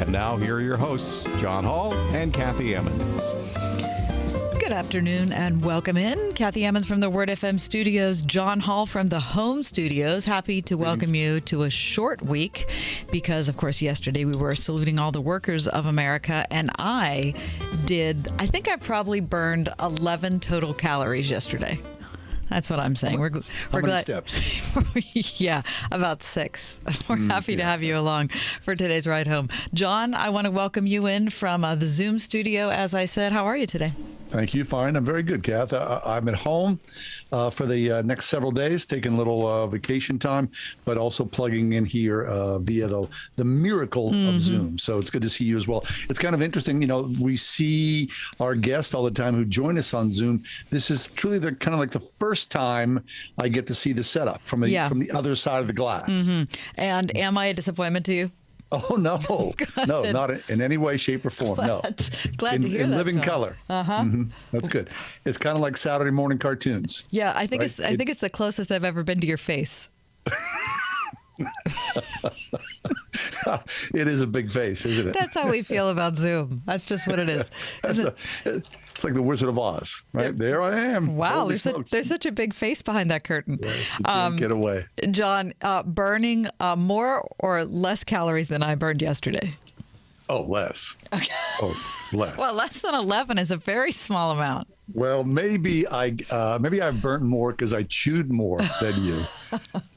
And now, here are your hosts, John Hall and Kathy Emmons. Good afternoon and welcome in. Kathy Emmons from the Word FM studios, John Hall from the home studios. Happy to welcome you to a short week because, of course, yesterday we were saluting all the workers of America, and I think I probably burned 11 total calories yesterday. That's what I'm saying. We're glad. Steps? Yeah, about 6. We're happy to have you along for today's ride home. John, I want to welcome you in from the Zoom studio, as I said. How are you today? Thank you. Fine. I'm very good, Kath. I'm at home for the next several days, taking a little vacation time, but also plugging in here via the miracle of Zoom. So it's good to see you as well. It's kind of interesting. You know, we see our guests all the time who join us on Zoom. This is truly kind of like the first time I get to see the setup from the other side of the glass. And am I a disappointment to you? Oh, no. No, not in any way, shape, or form. Glad to hear that. In living John. color. That's good. It's kind of like Saturday morning cartoons. Yeah, I think it's the closest I've ever been to your face. It is a big face, isn't it? That's how we feel about Zoom. That's just what it is. It's like the Wizard of Oz, right? There I am. Wow, there's such a big face behind that curtain. Yes, you can't get away. John, burning more or less calories than I burned yesterday? Oh, less. Okay. Oh, less. Well, less than 11 is a very small amount. Well, maybe I burnt more because I chewed more than you.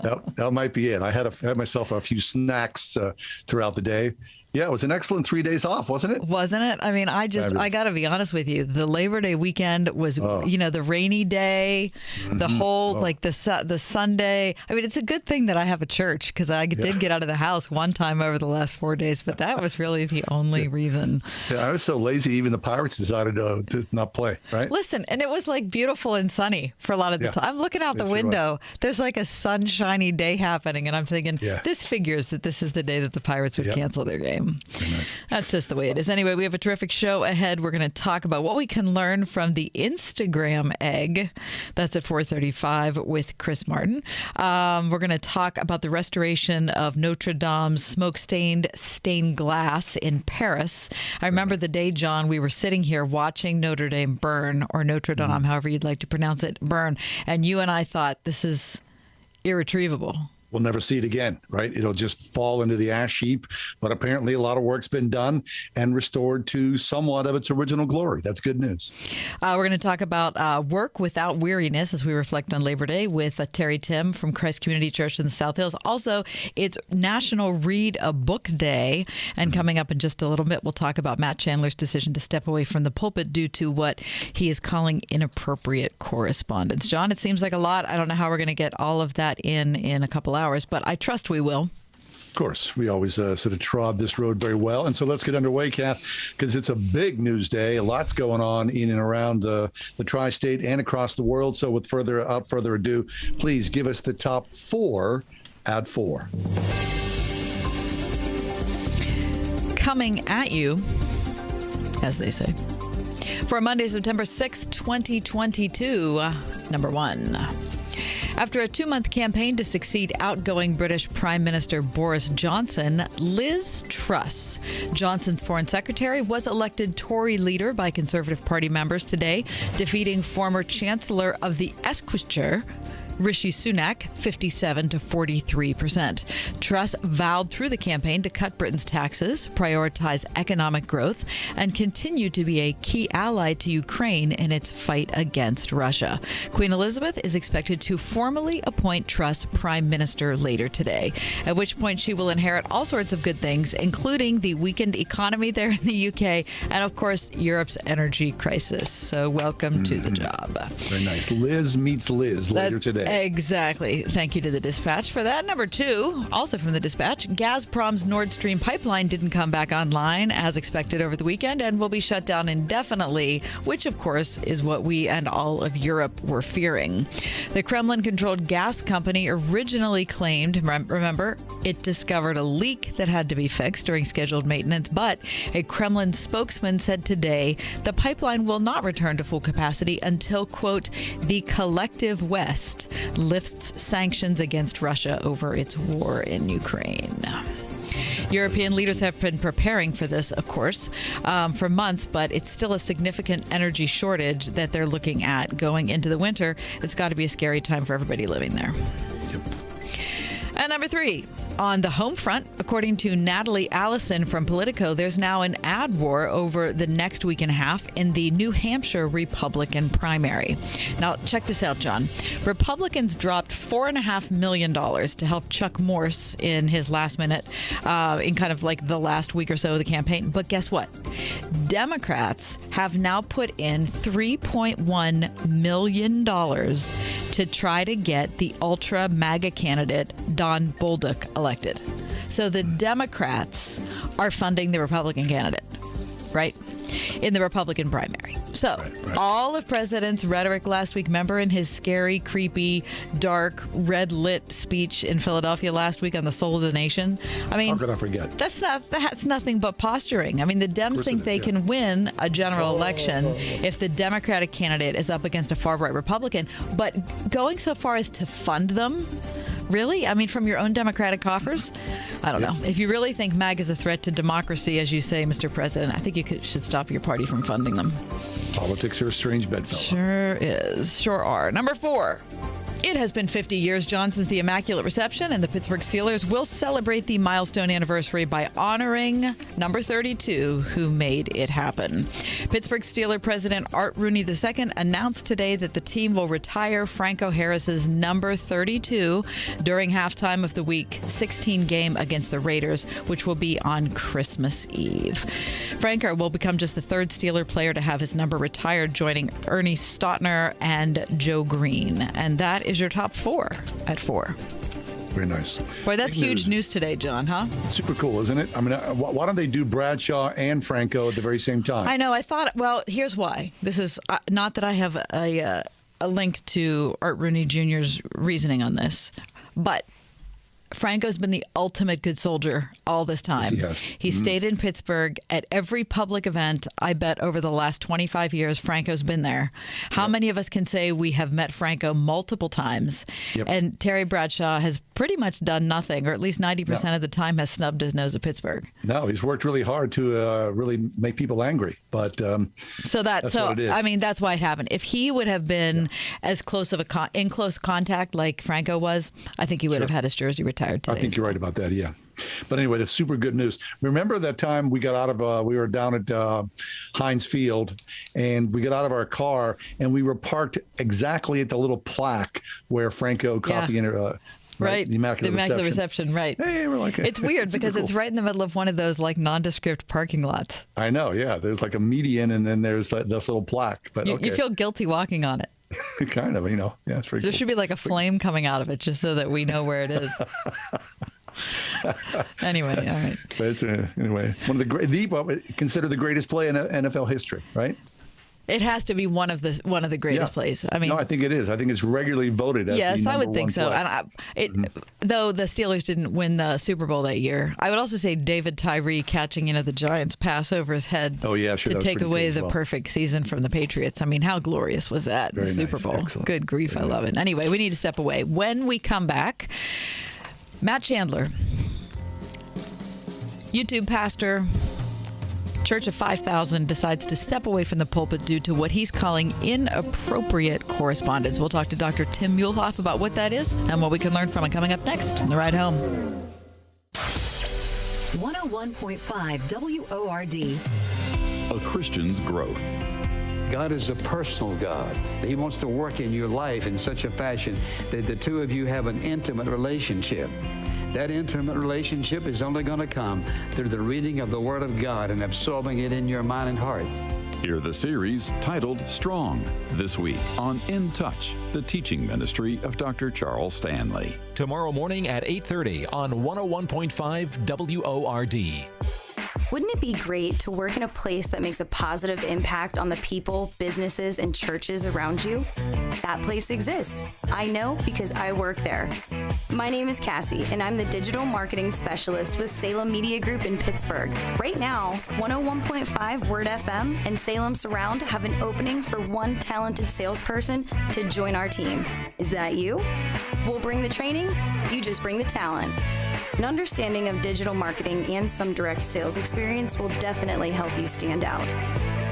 That might be it. I had myself a few snacks throughout the day. Yeah, it was an excellent 3 days off, wasn't it? Wasn't it? I mean, I got to be honest with you. The Labor Day weekend was, the rainy day, the whole, the Sunday. I mean, it's a good thing that I have a church because I did get out of the house one time over the last 4 days, but that was really the only reason. Yeah, I was so lazy, even the Pirates decided to not play, right? Listen, and it was like beautiful and sunny for a lot of the time. I'm looking out the window. There's like a sunshiny day happening, and I'm thinking, this figures that this is the day that the Pirates would cancel their game. Nice. That's just the way it is. Anyway, we have a terrific show ahead. We're going to talk about what we can learn from the Instagram egg. That's at 4:35 with Chris Martin. We're going to talk about the restoration of Notre Dame's smoke-stained stained glass in Paris. I remember the day, John, we were sitting here watching Notre Dame burn, or Notre Dame, however you'd like to pronounce it, burn. And you and I thought, this is irretrievable. We'll never see it again, right? It'll just fall into the ash heap. But apparently a lot of work's been done and restored to somewhat of its original glory. That's good news. We're going to talk about work without weariness as we reflect on Labor Day with Terry Tim from Christ Community Church in the South Hills. Also, it's National Read a Book Day. And coming up in just a little bit, we'll talk about Matt Chandler's decision to step away from the pulpit due to what he is calling inappropriate correspondence. John, it seems like a lot. I don't know how we're going to get all of that in a couple hours, but I trust we will. Of course, we always sort of trod this road very well. And so let's get underway, Kath, because it's a big news day. A lot's going on in and around the tri-state and across the world. So without further ado, please give us the top 4 at 4. Coming at you, as they say, for Monday, September 6th, 2022, number 1. After a 2-month campaign to succeed outgoing British Prime Minister Boris Johnson, Liz Truss, Johnson's foreign secretary, was elected Tory leader by Conservative Party members today, defeating former Chancellor of the Exchequer, Rishi Sunak, 57% to 43%. Truss vowed through the campaign to cut Britain's taxes, prioritize economic growth, and continue to be a key ally to Ukraine in its fight against Russia. Queen Elizabeth is expected to formally appoint Truss Prime Minister later today, at which point she will inherit all sorts of good things, including the weakened economy there in the UK and, of course, Europe's energy crisis. So welcome to the job. Very nice. Liz meets Liz later today. Exactly. Thank you to the Dispatch for that. Number 2, also from the Dispatch, Gazprom's Nord Stream pipeline didn't come back online as expected over the weekend and will be shut down indefinitely, which, of course, is what we and all of Europe were fearing. The Kremlin-controlled gas company originally claimed, remember, it discovered a leak that had to be fixed during scheduled maintenance, but a Kremlin spokesman said today the pipeline will not return to full capacity until, quote, the collective West lifts sanctions against Russia over its war in Ukraine. European leaders have been preparing for this, of course, for months, but it's still a significant energy shortage that they're looking at going into the winter. It's got to be a scary time for everybody living there. Yep. And number 3, on the home front, according to Natalie Allison from Politico, there's now an ad war over the next week and a half in the New Hampshire Republican primary. Now, check this out, John. Republicans dropped $4.5 million to help Chuck Morse in his last minute, in kind of like the last week or so of the campaign. But guess what? Democrats have now put in $3.1 million to try to get the ultra MAGA candidate Don Bolduc elected. So the Democrats are funding the Republican candidate, right? In the Republican primary. So Right. all of President's rhetoric last week, remember in his scary, creepy, dark, red-lit speech in Philadelphia last week on the Soul of the Nation? I mean, How could I forget? that's nothing but posturing. I mean, the Dems think they can win a general election if the Democratic candidate is up against a far-right Republican, but going so far as to fund them? Really? I mean, from your own Democratic coffers? I don't know. If you really think MAG is a threat to democracy, as you say, Mr. President, I think you should stop your party from funding them. Politics are a strange bedfellow. Sure is. Sure are. Number 4. It has been 50 years, John, since the Immaculate Reception, and the Pittsburgh Steelers will celebrate the milestone anniversary by honoring number 32, who made it happen. Pittsburgh Steeler President Art Rooney II announced today that the team will retire Franco Harris's number 32 during halftime of the Week 16 game against the Raiders, which will be on Christmas Eve. Franco will become just the 3rd Steeler player to have his number retired, joining Ernie Stautner and Joe Green. And that is your top 4 at 4. Very nice. Boy, that's Big huge news today, John, huh? Super cool, isn't it? I mean, why don't they do Bradshaw and Franco at the very same time? I know. I thought, well, here's why. This is not that I have a link to Art Rooney Jr.'s reasoning on this, but Franco's been the ultimate good soldier all this time. Yes, he has. Stayed in Pittsburgh at every public event. I bet over the last 25 years, Franco's been there. How many of us can say we have met Franco multiple times? Yep. And Terry Bradshaw has pretty much done nothing, or at least 90% of the time has snubbed his nose at Pittsburgh. No, he's worked really hard to really make people angry. But that's what it is. I mean, that's why it happened. If he would have been as close of in close contact like Franco was, I think he would have had his jersey retired today. I think you're right about that. Yeah. But anyway, that's super good news. Remember that time we got out of, we were down at Heinz Field, and we got out of our car, and we were parked exactly at the little plaque where Franco caught the Right. The Immaculate Reception, right. Hey, we're like, it's weird because cool. It's right in the middle of one of those like nondescript parking lots. I know, yeah. There's like a median, and then there's this little plaque. But you feel guilty walking on it. Kind of, yeah, it's pretty There cool. should be like a flame coming out of it just so that we know where it is. Anyway, all right. But it's, anyway, it's one of considered the greatest play in NFL history, right? It has to be one of the greatest plays. I mean, no, I think it is. I think it's regularly voted as yes, the I would think so. play. And though the Steelers didn't win the Super Bowl that year, I would also say David Tyree catching the Giants' pass over his head. Oh yeah, sure. To take away the perfect season from the Patriots. I mean, how glorious was that in the Super Bowl? Excellent. Good grief, Very I love it. Anyway, we need to step away. When we come back, Matt Chandler, YouTube pastor, Church of 5,000, decides to step away from the pulpit due to what he's calling inappropriate correspondence. We'll talk to Dr. Tim Muehlhoff about what that is and what we can learn from it coming up next on The Ride Home. 101.5 WORD. A Christian's growth. God is a personal God. He wants to work in your life in such a fashion that the two of you have an intimate relationship. That intimate relationship is only going to come through the reading of the Word of God and absorbing it in your mind and heart. Hear the series titled Strong this week on In Touch, the teaching ministry of Dr. Charles Stanley. Tomorrow morning at 8:30 on 101.5 WORD. Wouldn't it be great to work in a place that makes a positive impact on the people, businesses, and churches around you? That place exists. I know because I work there. My name is Cassie, and I'm the digital marketing specialist with Salem Media Group in Pittsburgh. Right now, 101.5 Word FM and Salem Surround have an opening for one talented salesperson to join our team. Is that you? We'll bring the training, You just bring the talent. An understanding of digital marketing and some direct sales experience will definitely help you stand out.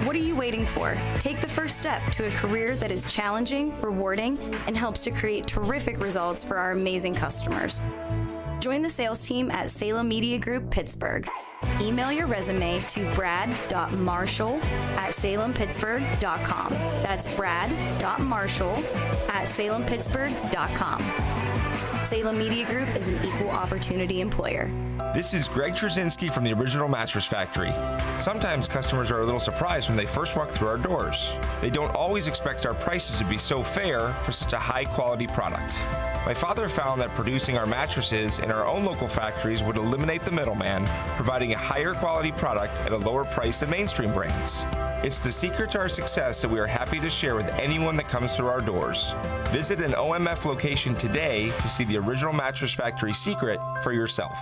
What are you waiting for? Take the first step to a career that is challenging, rewarding, and helps to create terrific results for our amazing customers. Join the sales team at Salem Media Group Pittsburgh. Email your resume to brad.marshall@salempittsburgh.com. That's brad.marshall@salempittsburgh.com. Salem Media Group is an equal opportunity employer. This is Greg Trzynski from the Original Mattress Factory. Sometimes customers are a little surprised when they first walk through our doors. They don't always expect our prices to be so fair for such a high-quality product. My father found that producing our mattresses in our own local factories would eliminate the middleman, providing a higher quality product at a lower price than mainstream brands. It's the secret to our success that we are happy to share with anyone that comes through our doors. Visit an OMF location today to see the Original Mattress Factory secret for yourself.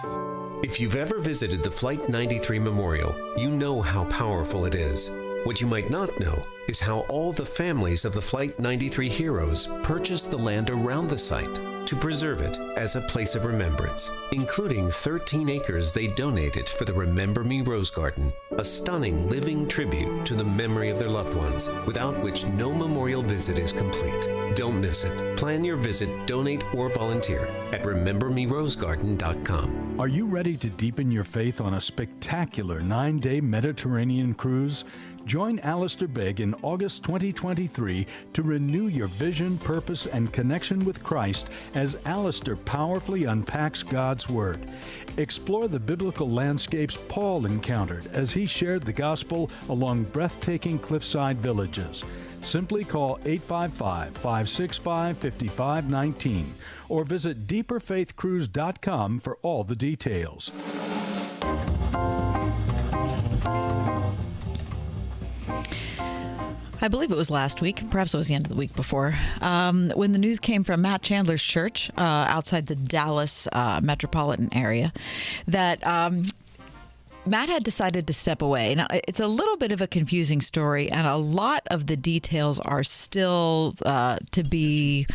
If you've ever visited the Flight 93 Memorial, you know how powerful it is. What you might not know is how all the families of the Flight 93 heroes purchased the land around the site to preserve it as a place of remembrance, including 13 acres they donated for the Remember Me Rose Garden, a stunning living tribute to the memory of their loved ones, without which no memorial visit is complete. Don't miss it. Plan your visit, donate, or volunteer at remembermerosegarden.com. Are you ready to deepen your faith on a spectacular 9-day Mediterranean cruise? Join Alistair Begg in August 2023 to renew your vision, purpose, and connection with Christ as Alistair powerfully unpacks God's Word. Explore the biblical landscapes Paul encountered as he shared the gospel along breathtaking cliffside villages. Simply call 855-565-5519 or visit deeperfaithcruise.com for all the details. I believe it was last week, perhaps it was the end of the week before, when the news came from Matt Chandler's church outside the Dallas metropolitan area that Matt had decided to step away. Now, it's a little bit of a confusing story, and a lot of the details are still to be,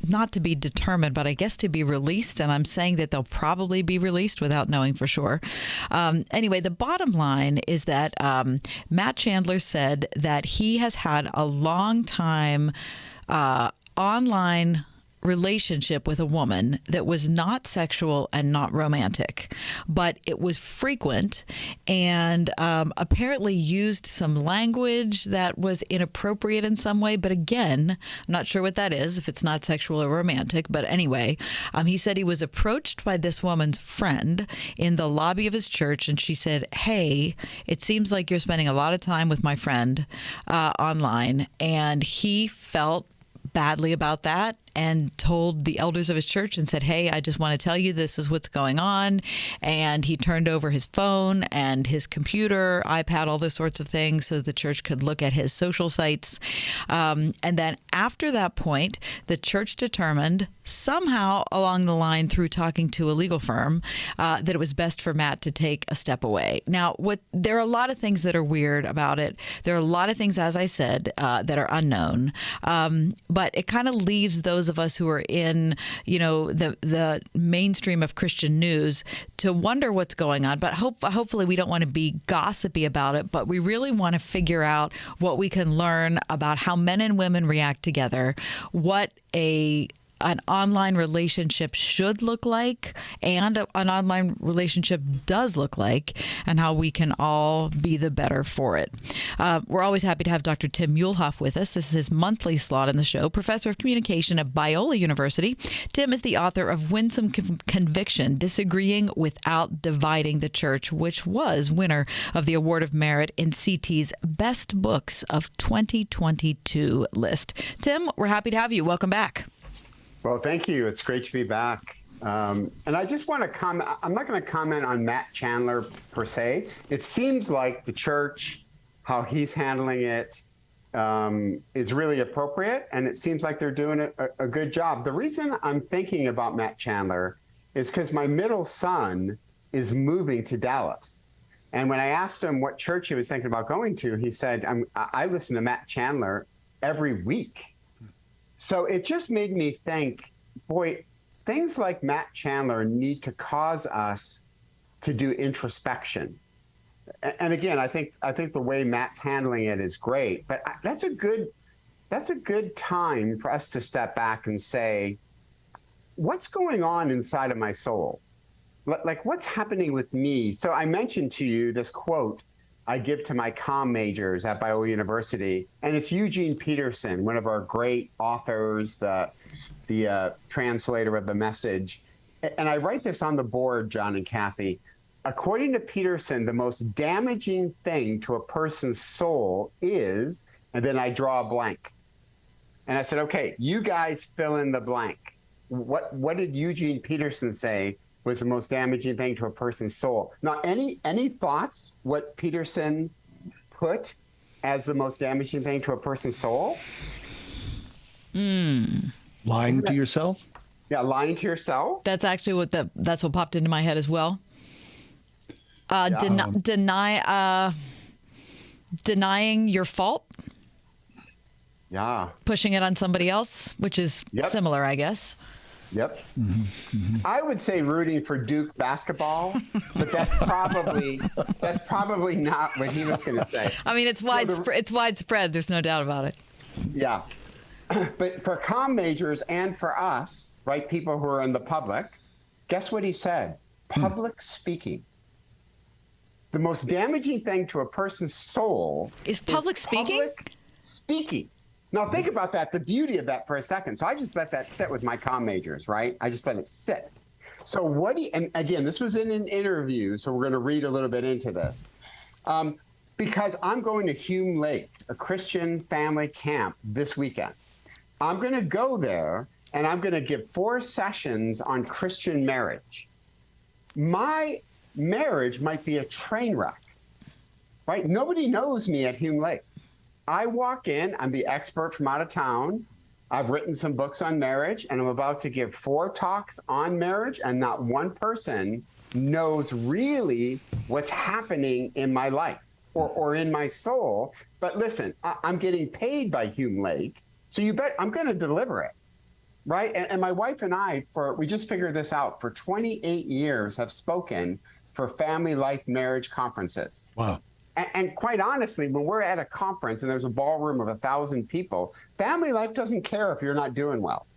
not to be determined, but I guess to be released. And I'm saying that they'll probably be released without knowing for sure. Anyway, the bottom line is that Matt Chandler said that he has had a long time online relationship with a woman that was not sexual and not romantic, but it was frequent and apparently used some language that was inappropriate in some way. But again, I'm not sure what that is, if it's not sexual or romantic. But anyway, he said he was approached by this woman's friend in the lobby of his church, and she said, "Hey, it seems like you're spending a lot of time with my friend online." And he felt badly about that and told the elders of his church and said, "Hey, I just want to tell you this is what's going on." And he turned over his phone and his computer, iPad, all those sorts of things so the church could look at his social sites. And then after that point, the church determined somehow along the line through talking to a legal firm that it was best for Matt to take a step away. Now, there are a lot of things that are weird about it. There are a lot of things, as I said, that are unknown. But it kind of leaves those of us who are in, the mainstream of Christian news to wonder what's going on. But hopefully we don't want to be gossipy about it, but we really want to figure out what we can learn about how men and women react together, what an online relationship should look like and an online relationship does look like, and how we can all be the better for it. We're always happy to have Dr. Tim Muehlhoff with us. This is his monthly slot in the show, professor of communication at Biola University. Tim is the author of Winsome Conviction, Disagreeing Without Dividing the Church, which was winner of the Award of Merit in CT's Best Books of 2022 list. Tim, we're happy to have you. Welcome back. Well, thank you. It's great to be back. And I just want to comment. I'm not going to comment on Matt Chandler per se. It seems like the church, how he's handling it, is really appropriate. And it seems like they're doing a good job. The reason I'm thinking about Matt Chandler is because my middle son is moving to Dallas. And when I asked him what church he was thinking about going to, he said, I listen to Matt Chandler every week. So it just made me think, boy, things like Matt Chandler need to cause us to do introspection. And again, I think the way Matt's handling it is great, but that's a good time for us to step back and say, what's going on inside of my soul? Like, what's happening with me? So I mentioned to you this quote I give to my comm majors at Biola University, and it's Eugene Peterson, one of our great authors, the translator of the Message. And I write this on the board, John and Kathy. According to Peterson, the most damaging thing to a person's soul is, and then I draw a blank. And I said, okay, you guys fill in the blank. What did Eugene Peterson say was the most damaging thing to a person's soul? Now, any thoughts what Peterson put as the most damaging thing to a person's soul? Lying to yourself? Yeah, lying to yourself. That's actually that's what popped into my head as well. Denying your fault. Yeah. Pushing it on somebody else, which is similar, I guess. Yep. I would say rooting for Duke basketball, but that's probably not what he was going to say. I mean, it's widespread. There's no doubt about it. Yeah. But for comm majors and for us, right, people who are in the public, guess what he said? Public speaking. The most damaging thing to a person's soul is public speaking? Public speaking. Now, think about that, the beauty of that for a second. So I just let that sit with my comm majors, right? I just let it sit. So and again, this was in an interview, so we're going to read a little bit into this. Because I'm going to Hume Lake, a Christian family camp this weekend. I'm going to go there, and I'm going to give 4 sessions on Christian marriage. My marriage might be a train wreck, right? Nobody knows me at Hume Lake. I walk in, I'm the expert from out of town. I've written some books on marriage, and I'm about to give 4 talks on marriage, and not one person knows really what's happening in my life or in my soul. But listen, I'm getting paid by Hume Lake, so you bet I'm going to deliver it, right? And my wife and I, we just figured this out, for 28 years have spoken for family life marriage conferences. Wow. And quite honestly, when we're at a conference and there's a ballroom of 1,000 people, family life doesn't care if you're not doing well,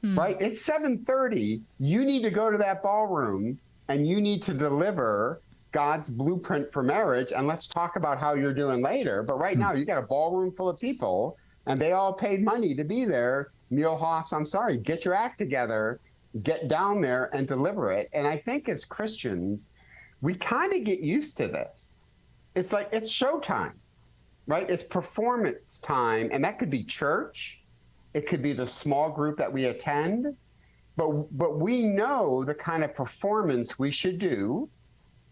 right? It's 7:30. You need to go to that ballroom and you need to deliver God's blueprint for marriage. And let's talk about how you're doing later. But right now, you got a ballroom full of people and they all paid money to be there. Muehlhoff's, I'm sorry, get your act together, get down there and deliver it. And I think as Christians, we kind of get used to this. It's like, it's showtime, right? It's performance time. And that could be church. It could be the small group that we attend. But we know the kind of performance we should do.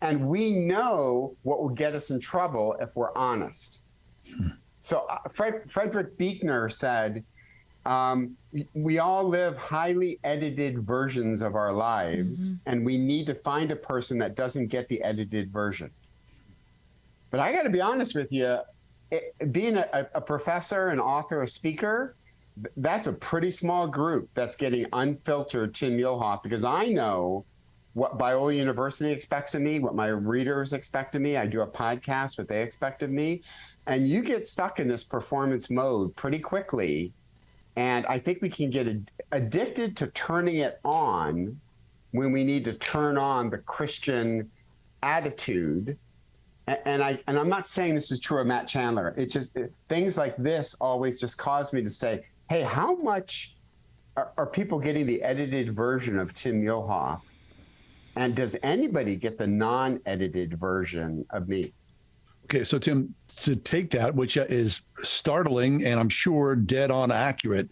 And we know what will get us in trouble if we're honest. So Frederick Buechner said, we all live highly edited versions of our lives. And we need to find a person that doesn't get the edited version. But I got to be honest with you, being a professor, an author, a speaker, that's a pretty small group that's getting unfiltered Tim Muehlhoff, because I know what Biola University expects of me, what my readers expect of me. I do a podcast, what they expect of me. And you get stuck in this performance mode pretty quickly. And I think we can get addicted to turning it on when we need to turn on the Christian attitude. And I'm not saying this is true of Matt Chandler. It's just things like this always just cause me to say, hey, how much are people getting the edited version of Tim Muehlhoff? And does anybody get the non-edited version of me? Okay, so Tim, to take that, which is startling and I'm sure dead on accurate,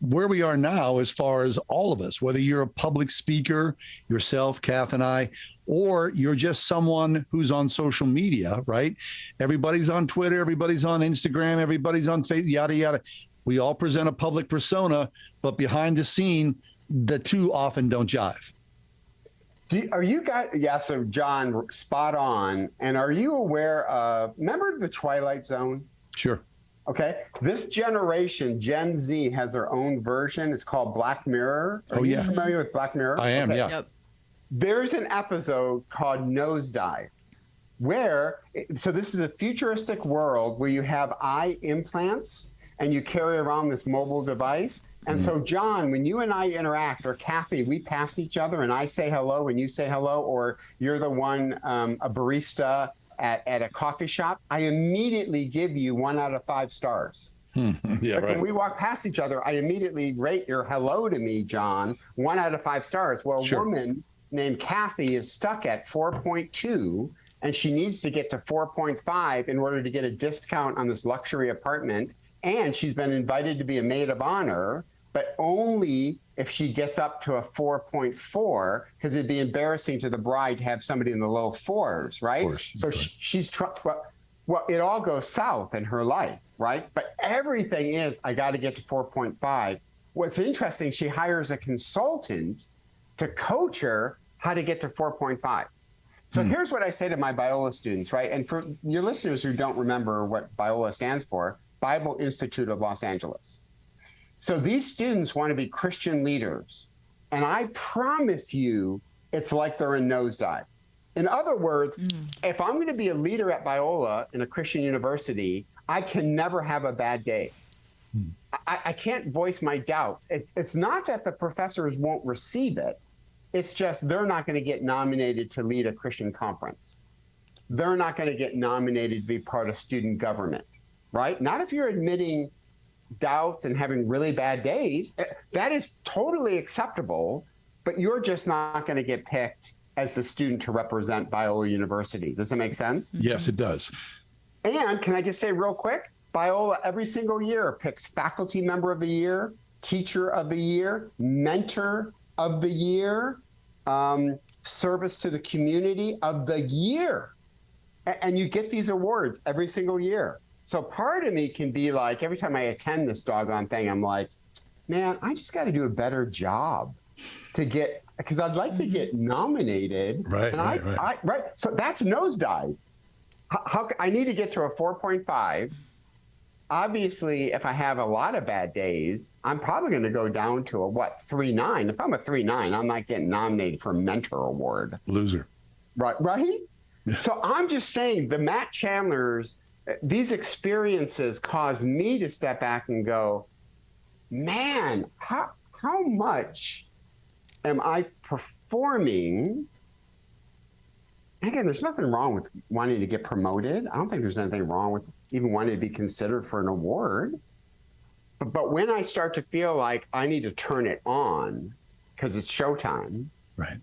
where we are now as far as all of us, whether you're a public speaker, yourself, Kath and I, or you're just someone who's on social media, right? Everybody's on Twitter, everybody's on Instagram, everybody's on Facebook, yada, yada. We all present a public persona, but behind the scene, the two often don't jive. Are you guys, yeah, so John, spot on. And are you aware of, remember the Twilight Zone? Sure. Okay. This generation, Gen Z, has their own version. It's called Black Mirror. Are you familiar with Black Mirror? I am, yeah. Yep. There's an episode called Nosedive where, so this is a futuristic world where you have eye implants and you carry around this mobile device. And so, John, when you and I interact, or Kathy, we pass each other and I say hello and you say hello, or you're the one, a barista at a coffee shop, I immediately give you 1 out of 5 stars. Yeah, right. When we walk past each other, I immediately rate your hello to me, John, 1 out of 5 stars. Well, a woman named Kathy is stuck at 4.2, and she needs to get to 4.5 in order to get a discount on this luxury apartment. And she's been invited to be a maid of honor, but only if she gets up to a 4.4, because it'd be embarrassing to the bride to have somebody in the low 4s, right? Of course, so she's well, it all goes south in her life, right? But everything is, I got to get to 4.5. What's interesting, she hires a consultant to coach her how to get to 4.5. So here's what I say to my Biola students, right? And for your listeners who don't remember what Biola stands for, Bible Institute of Los Angeles. So these students want to be Christian leaders. And I promise you, it's like they're in Nosedive. In other words, if I'm going to be a leader at Biola in a Christian university, I can never have a bad day. I can't voice my doubts. It's not that the professors won't receive it. It's just they're not going to get nominated to lead a Christian conference. They're not going to get nominated to be part of student government, right? Not if you're admitting doubts and having really bad days. That is totally acceptable, but you're just not going to get picked as the student to represent Biola University. Does that make sense? Yes, it does. And can I just say real quick, Biola every single year picks faculty member of the year, teacher of the year, mentor of the year, service to the community of the year. And you get these awards every single year. So part of me can be like, every time I attend this doggone thing, I'm like, man, I just got to do a better job to get, because I'd like to get nominated. Right, and right. So that's Nosedive. I need to get to a 4.5. Obviously, if I have a lot of bad days, I'm probably going to go down to a 3.9. If I'm a 3.9, I'm not getting nominated for a mentor award. Loser. Right? So I'm just saying, the Matt Chandlers, these experiences caused me to step back and go, man, how much am I performing? Again, there's nothing wrong with wanting to get promoted. I don't think there's anything wrong with even wanting to be considered for an award. But when I start to feel like I need to turn it on because it's showtime, right?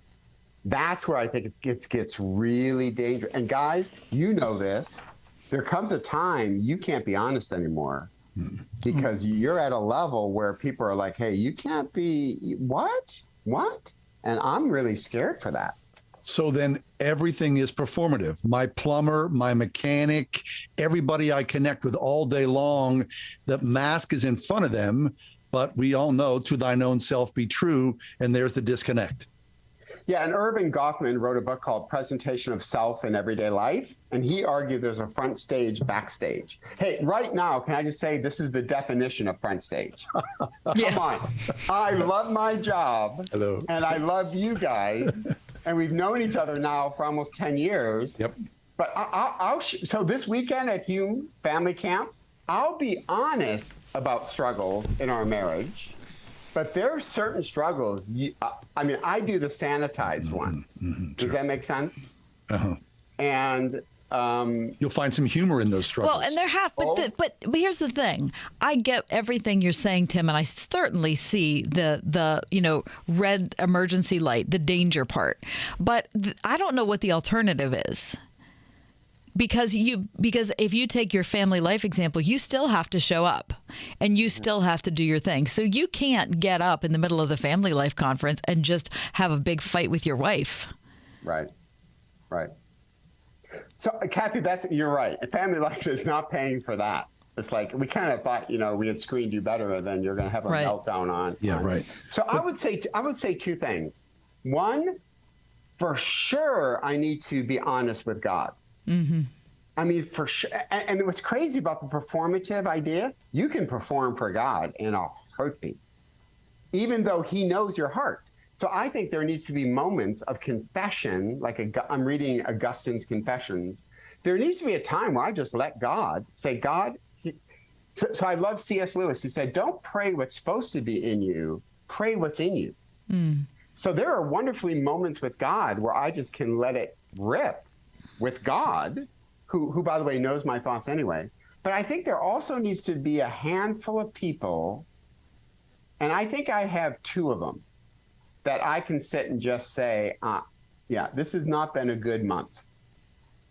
That's where I think it gets really dangerous. And guys, you know this. There comes a time you can't be honest anymore because you're at a level where people are like, hey, you can't be, what? And I'm really scared for that. So then everything is performative. My plumber, my mechanic, everybody I connect with all day long, the mask is in front of them, but we all know to thine own self be true, and there's the disconnect. Yeah, and Irving Goffman wrote a book called Presentation of Self in Everyday Life, and he argued there's a front stage, backstage. Hey, right now, can I just say this is the definition of front stage? Come on. I love my job. Hello. And I love you guys. And we've known each other now for almost 10 years. Yep. But so this weekend at Hume Family Camp, I'll be honest about struggles in our marriage. But there are certain struggles. I mean, I do the sanitized ones. Does that make sense? And you'll find some humor in those struggles. Well, and but here's the thing. I get everything you're saying, Tim, and I certainly see the red emergency light, the danger part. But I don't know what the alternative is. Because if you take your family life example, you still have to show up and you still have to do your thing. So you can't get up in the middle of the family life conference and just have a big fight with your wife. Right. So, Kathy, you're right. Family life is not paying for that. It's like we kind of thought, we had screened you better than you're going to have a meltdown on. Yeah, right. So I would say two things. One, for sure, I need to be honest with God. I mean, for sure. And what's crazy about the performative idea, you can perform for God in a heartbeat, even though he knows your heart. So I think there needs to be moments of confession, like I'm reading Augustine's Confessions. There needs to be a time where I just let God say, God, so I love C.S. Lewis. He said, don't pray what's supposed to be in you, pray what's in you. So there are wonderfully moments with God where I just can let it rip with God, who by the way, knows my thoughts anyway. But I think there also needs to be a handful of people, and I think I have two of them, that I can sit and just say, yeah, this has not been a good month.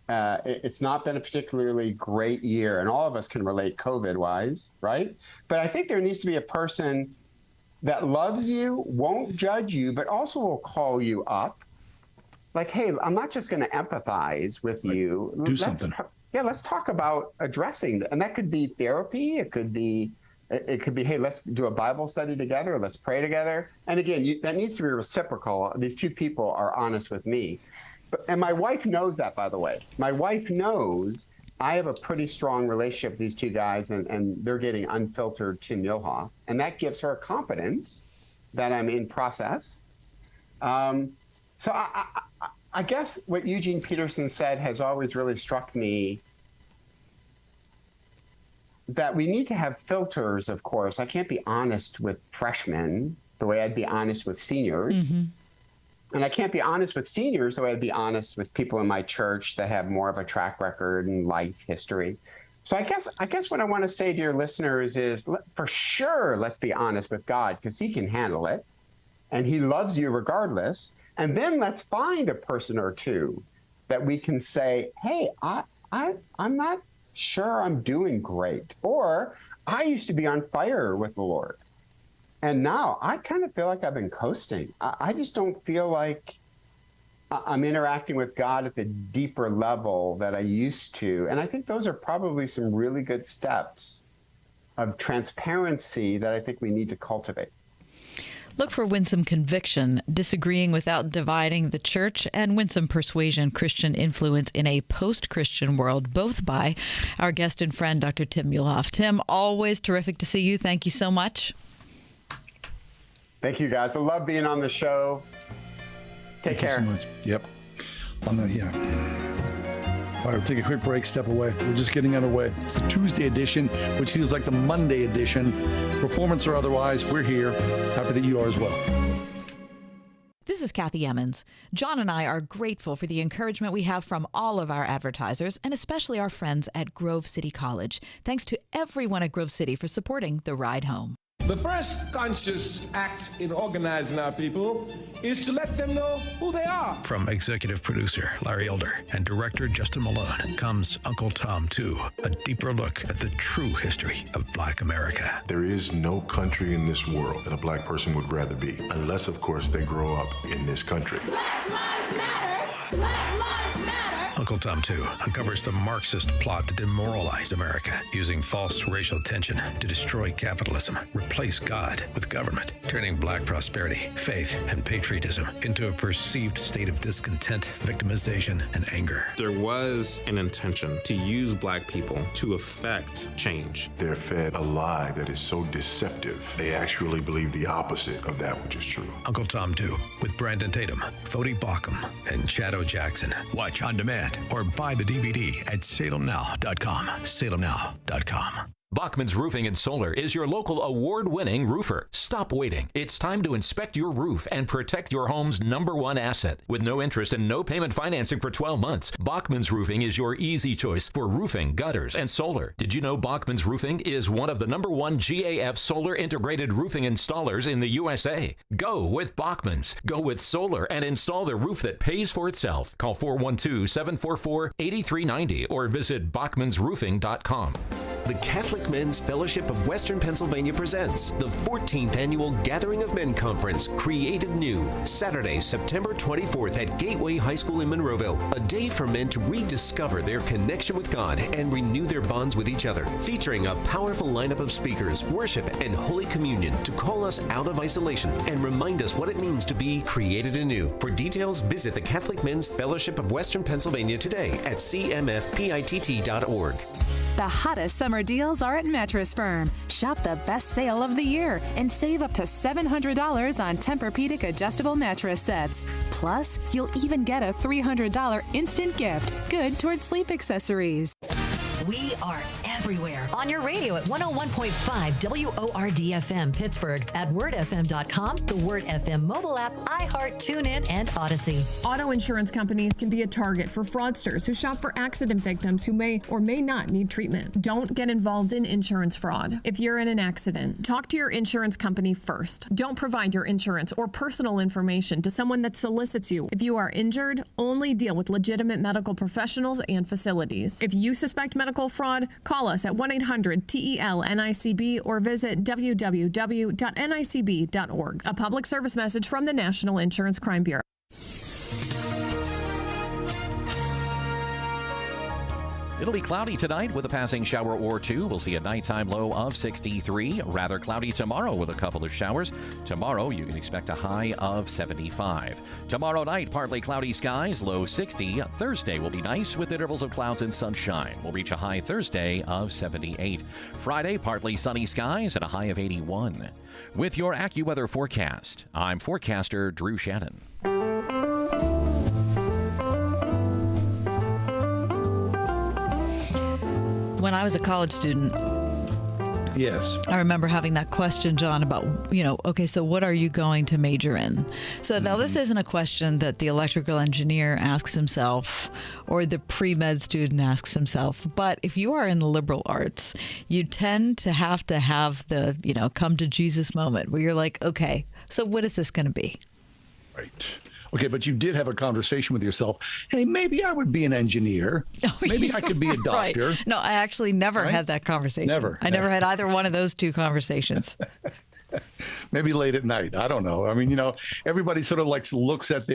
It's not been a particularly great year, and all of us can relate COVID-wise, right? But I think there needs to be a person that loves you, won't judge you, but also will call you up. Like, hey, I'm not just going to empathize with you. Do something. Yeah, let's talk about addressing that. And that could be therapy. It could be, hey, let's do a Bible study together. Let's pray together. And again, that needs to be reciprocal. These two people are honest with me. And my wife knows that, by the way. My wife knows I have a pretty strong relationship with these two guys, and they're getting unfiltered Tim Muehlhoff. And that gives her confidence that I'm in process. So I guess what Eugene Peterson said has always really struck me, that we need to have filters, of course. I can't be honest with freshmen the way I'd be honest with seniors. And I can't be honest with seniors the way I'd be honest with people in my church that have more of a track record and life history. So I guess what I want to say to your listeners is, for sure, let's be honest with God, because he can handle it. And he loves you regardless. And then let's find a person or two that we can say, hey, I'm not sure I'm doing great. Or I used to be on fire with the Lord. And now I kind of feel like I've been coasting. I just don't feel like I'm interacting with God at the deeper level that I used to. And I think those are probably some really good steps of transparency that I think we need to cultivate. Look for Winsome Conviction, Disagreeing Without Dividing the Church, and Winsome Persuasion, Christian Influence in a Post-Christian World, both by our guest and friend, Dr. Tim Muehlhoff. Tim, always terrific to see you. Thank you so much. Thank you, guys. I love being on the show. Take care. Thank you so much. Yep. All right, we'll take a quick break, step away. We're just getting underway. It's the Tuesday edition, which feels like the Monday edition. Performance or otherwise, we're here. Happy that you are as well. This is Kathy Emmons. John and I are grateful for the encouragement we have from all of our advertisers, and especially our friends at Grove City College. Thanks to everyone at Grove City for supporting The Ride Home. The first conscious act in organizing our people is to let them know who they are. From executive producer Larry Elder and director Justin Malone comes Uncle Tom 2, a deeper look at the true history of Black America. There is no country in this world that a Black person would rather be, unless, of course, they grow up in this country. Black Lives Matter! Black Lives Matter! Uncle Tom 2 uncovers the Marxist plot to demoralize America, using false racial tension to destroy capitalism, replace God with government, turning Black prosperity, faith, and patriotism into a perceived state of discontent, victimization, and anger. There was an intention to use Black people to affect change. They're fed a lie that is so deceptive, they actually believe the opposite of that which is true. Uncle Tom 2 with Brandon Tatum, Fody Bauckham, and Shadow Jackson. Watch on demand or buy the DVD at salemnow.com. salemnow.com. Bachman's Roofing and Solar is your local award-winning roofer. Stop waiting. It's time to inspect your roof and protect your home's #1 asset. With no interest and no payment financing for 12 months, Bachman's Roofing is your easy choice for roofing, gutters, and solar. Did you know Bachman's Roofing is one of the #1 GAF solar integrated roofing installers in the USA? Go with Bachman's. Go with solar and install the roof that pays for itself. Call 412-744-8390 or visit bachmansroofing.com. The Catholic Men's Fellowship of Western Pennsylvania presents the 14th Annual Gathering of Men Conference, Created New, Saturday, September 24th at Gateway High School in Monroeville. A day for men to rediscover their connection with God and renew their bonds with each other. Featuring a powerful lineup of speakers, worship, and Holy Communion to call us out of isolation and remind us what it means to be created anew. For details, visit the Catholic Men's Fellowship of Western Pennsylvania today at cmfpitt.org. The hottest summer deals are at Mattress Firm. Shop the best sale of the year and save up to $700 on Tempur-Pedic adjustable mattress sets. Plus, you'll even get a $300 instant gift, good towards sleep accessories. We are everywhere. On your radio at 101.5 WORD-FM Pittsburgh, at wordfm.com, the Word FM mobile app, iHeart, TuneIn, and Odyssey. Auto insurance companies can be a target for fraudsters who shop for accident victims who may or may not need treatment. Don't get involved in insurance fraud. If you're in an accident, talk to your insurance company first. Don't provide your insurance or personal information to someone that solicits you. If you are injured, only deal with legitimate medical professionals and facilities. If you suspect medical fraud, call us at 1-800-TEL-NICB or visit www.nicb.org. A public service message from the National Insurance Crime Bureau. It'll be cloudy tonight with a passing shower or two. We'll see a nighttime low of 63. Rather cloudy tomorrow with a couple of showers. Tomorrow, you can expect a high of 75. Tomorrow night, partly cloudy skies, low 60. Thursday will be nice with intervals of clouds and sunshine. We'll reach a high Thursday of 78. Friday, partly sunny skies and a high of 81. With your AccuWeather forecast, I'm forecaster Drew Shannon. When I was a college student, yes, I remember having that question, John, about, okay, so what are you going to major in? So now this isn't a question that the electrical engineer asks himself or the pre-med student asks himself. But if you are in the liberal arts, you tend to have the, come to Jesus moment where you're like, okay, so what is this going to be? Right. Okay, but you did have a conversation with yourself. Hey, maybe I would be an engineer. Maybe I could be a doctor. Right. No, I actually never had that conversation. Never. I never had either one of those two conversations. Maybe late at night. I don't know. I mean, everybody sort of looks at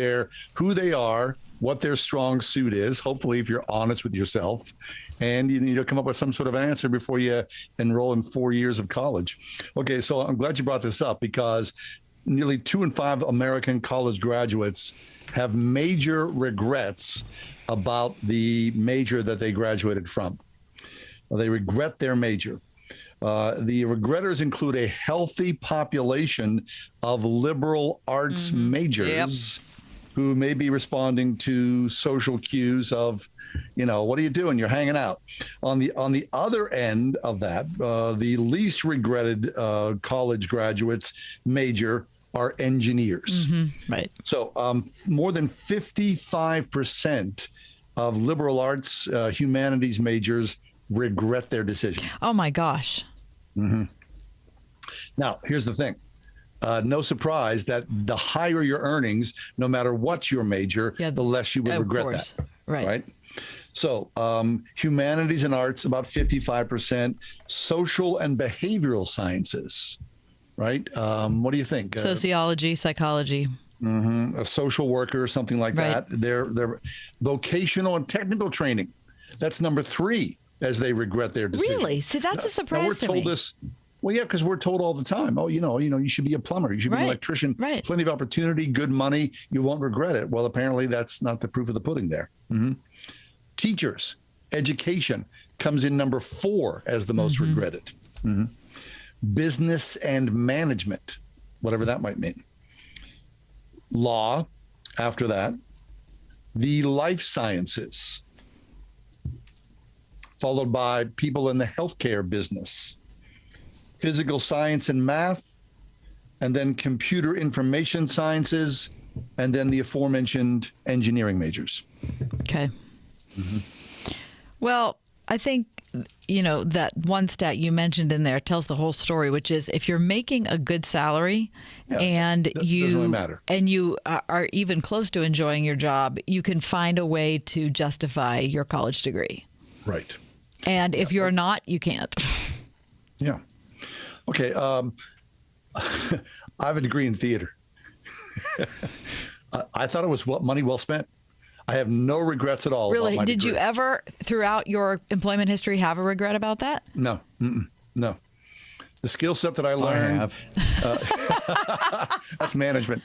who they are, what their strong suit is. Hopefully, if you're honest with yourself, and you need to come up with some sort of answer before you enroll in 4 years of college. Okay, so I'm glad you brought this up because nearly 2 in 5 American college graduates have major regrets about the major that they graduated from. They regret their major. The regretters include a healthy population of liberal arts majors who may be responding to social cues of, what are you doing? You're hanging out. On the other end of that, the least regretted college graduates major are engineers. Right. So more than 55% of liberal arts humanities majors regret their decision. Oh, my gosh. Now, here's the thing. No surprise that the higher your earnings, no matter what your major, the less you would regret that. Right. So humanities and arts, about 55%. Social and behavioral sciences, right? What do you think? Sociology, psychology. A social worker, something like that. They're vocational and technical training. That's number 3 as they regret their decision. Really? See, that's a surprise we're told me. this. Well, yeah, because we're told all the time, you should be a plumber. You should be an electrician. Right. Plenty of opportunity, good money. You won't regret it. Well, apparently that's not the proof of the pudding there. Teachers, education comes in number 4 as the most regretted. Business and management, whatever that might mean. Law, after that. The life sciences, followed by people in the healthcare business. Physical science and math, and then computer information sciences, and then the aforementioned engineering majors. Okay. Well, I think, that one stat you mentioned in there tells the whole story, which is if you're making a good salary and doesn't really matter. And you are even close to enjoying your job, you can find a way to justify your college degree. Right. And if you're not, you can't. Yeah. Okay. I have a degree in theater. I thought it was money well spent. I have no regrets at all. Really? About my Did degree. you ever, throughout your employment history, have a regret about that? No. No. The skill set that I learned. That's management.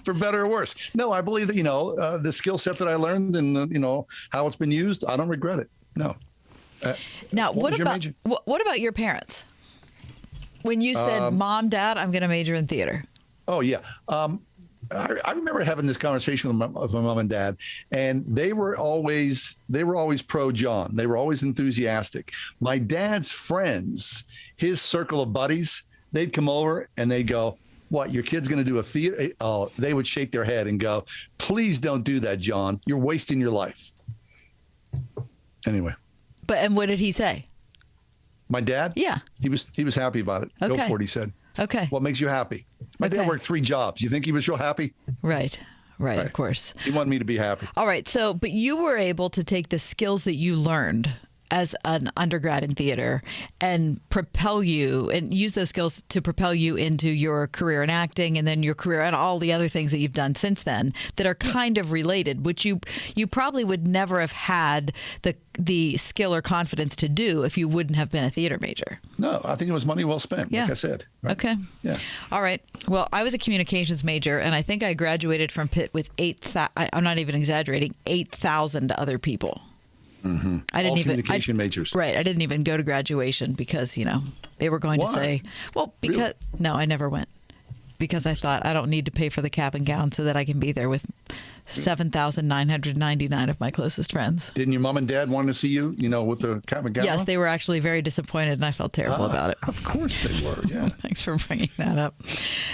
For better or worse. No, I believe that, the skill set that I learned and, how it's been used, I don't regret it. No. Now, what about your parents? When you said, Mom, Dad, I'm going to major in theater. Oh, yeah. I remember having this conversation with my mom and dad, and they were always pro John. They were always enthusiastic. My dad's friends, his circle of buddies, they'd come over and they'd go, "What, your kid's going to do a theater?" Oh, they would shake their head and go, "Please don't do that, John. You're wasting your life." Anyway. And what did he say? My dad? Yeah. He was happy about it. Okay. Go for it, he said. Okay. What makes you happy? My dad worked 3 jobs. You think he was real happy? Right, of course. He wanted me to be happy. All right. So, but you were able to take the skills that you learned as an undergrad in theater and propel you and use those skills to propel you into your career in acting and then your career and all the other things that you've done since then that are kind of related, which you probably would never have had the skill or confidence to do if you wouldn't have been a theater major. No, I think it was money well spent, like I said. Right? Okay. Yeah. All right. Well, I was a communications major, and I think I graduated from Pitt with I'm not even exaggerating, 8,000 other people. Mm-hmm. I didn't communication majors. Right. I didn't even go to graduation because, they were going to say, because no, I never went because I thought I don't need to pay for the cap and gown so that I can be there with 7,999 of my closest friends. Didn't your mom and dad want to see you, with the cap and gown? Yes, they were actually very disappointed, and I felt terrible about it. Of course they were, yeah. Thanks for bringing that up.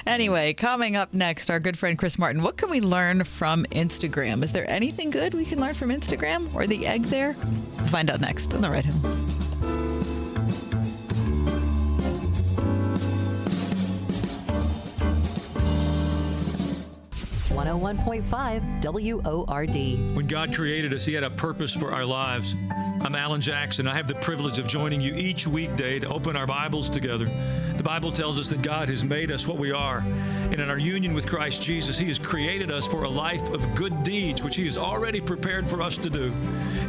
Anyway, coming up next, our good friend Chris Martin. What can we learn from Instagram? Is there anything good we can learn from Instagram or the egg there? We'll find out next on The Ride Home. 101.5 WORD. When God created us, He had a purpose for our lives. I'm Alan Jackson. I have the privilege of joining you each weekday to open our Bibles together. The Bible tells us that God has made us what we are. And in our union with Christ Jesus, He has created us for a life of good deeds, which He has already prepared for us to do.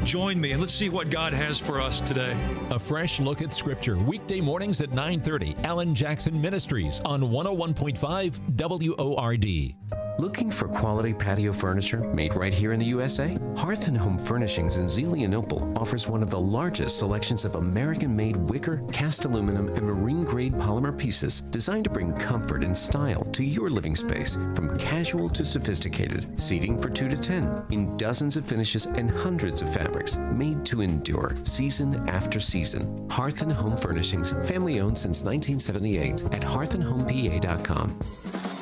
Join me and let's see what God has for us today. A fresh look at Scripture, weekday mornings at 9:30. Alan Jackson Ministries on 101.5 WORD. Looking for quality patio furniture made right here in the USA? Hearth & Home Furnishings in Zelienople offers one of the largest selections of American-made wicker, cast aluminum, and marine-grade polymer pieces designed to bring comfort and style to your living space, from casual to sophisticated, seating for 2 to 10, in dozens of finishes and hundreds of fabrics, made to endure season after season. Hearth & Home Furnishings, family-owned since 1978 at hearthandhomepa.com.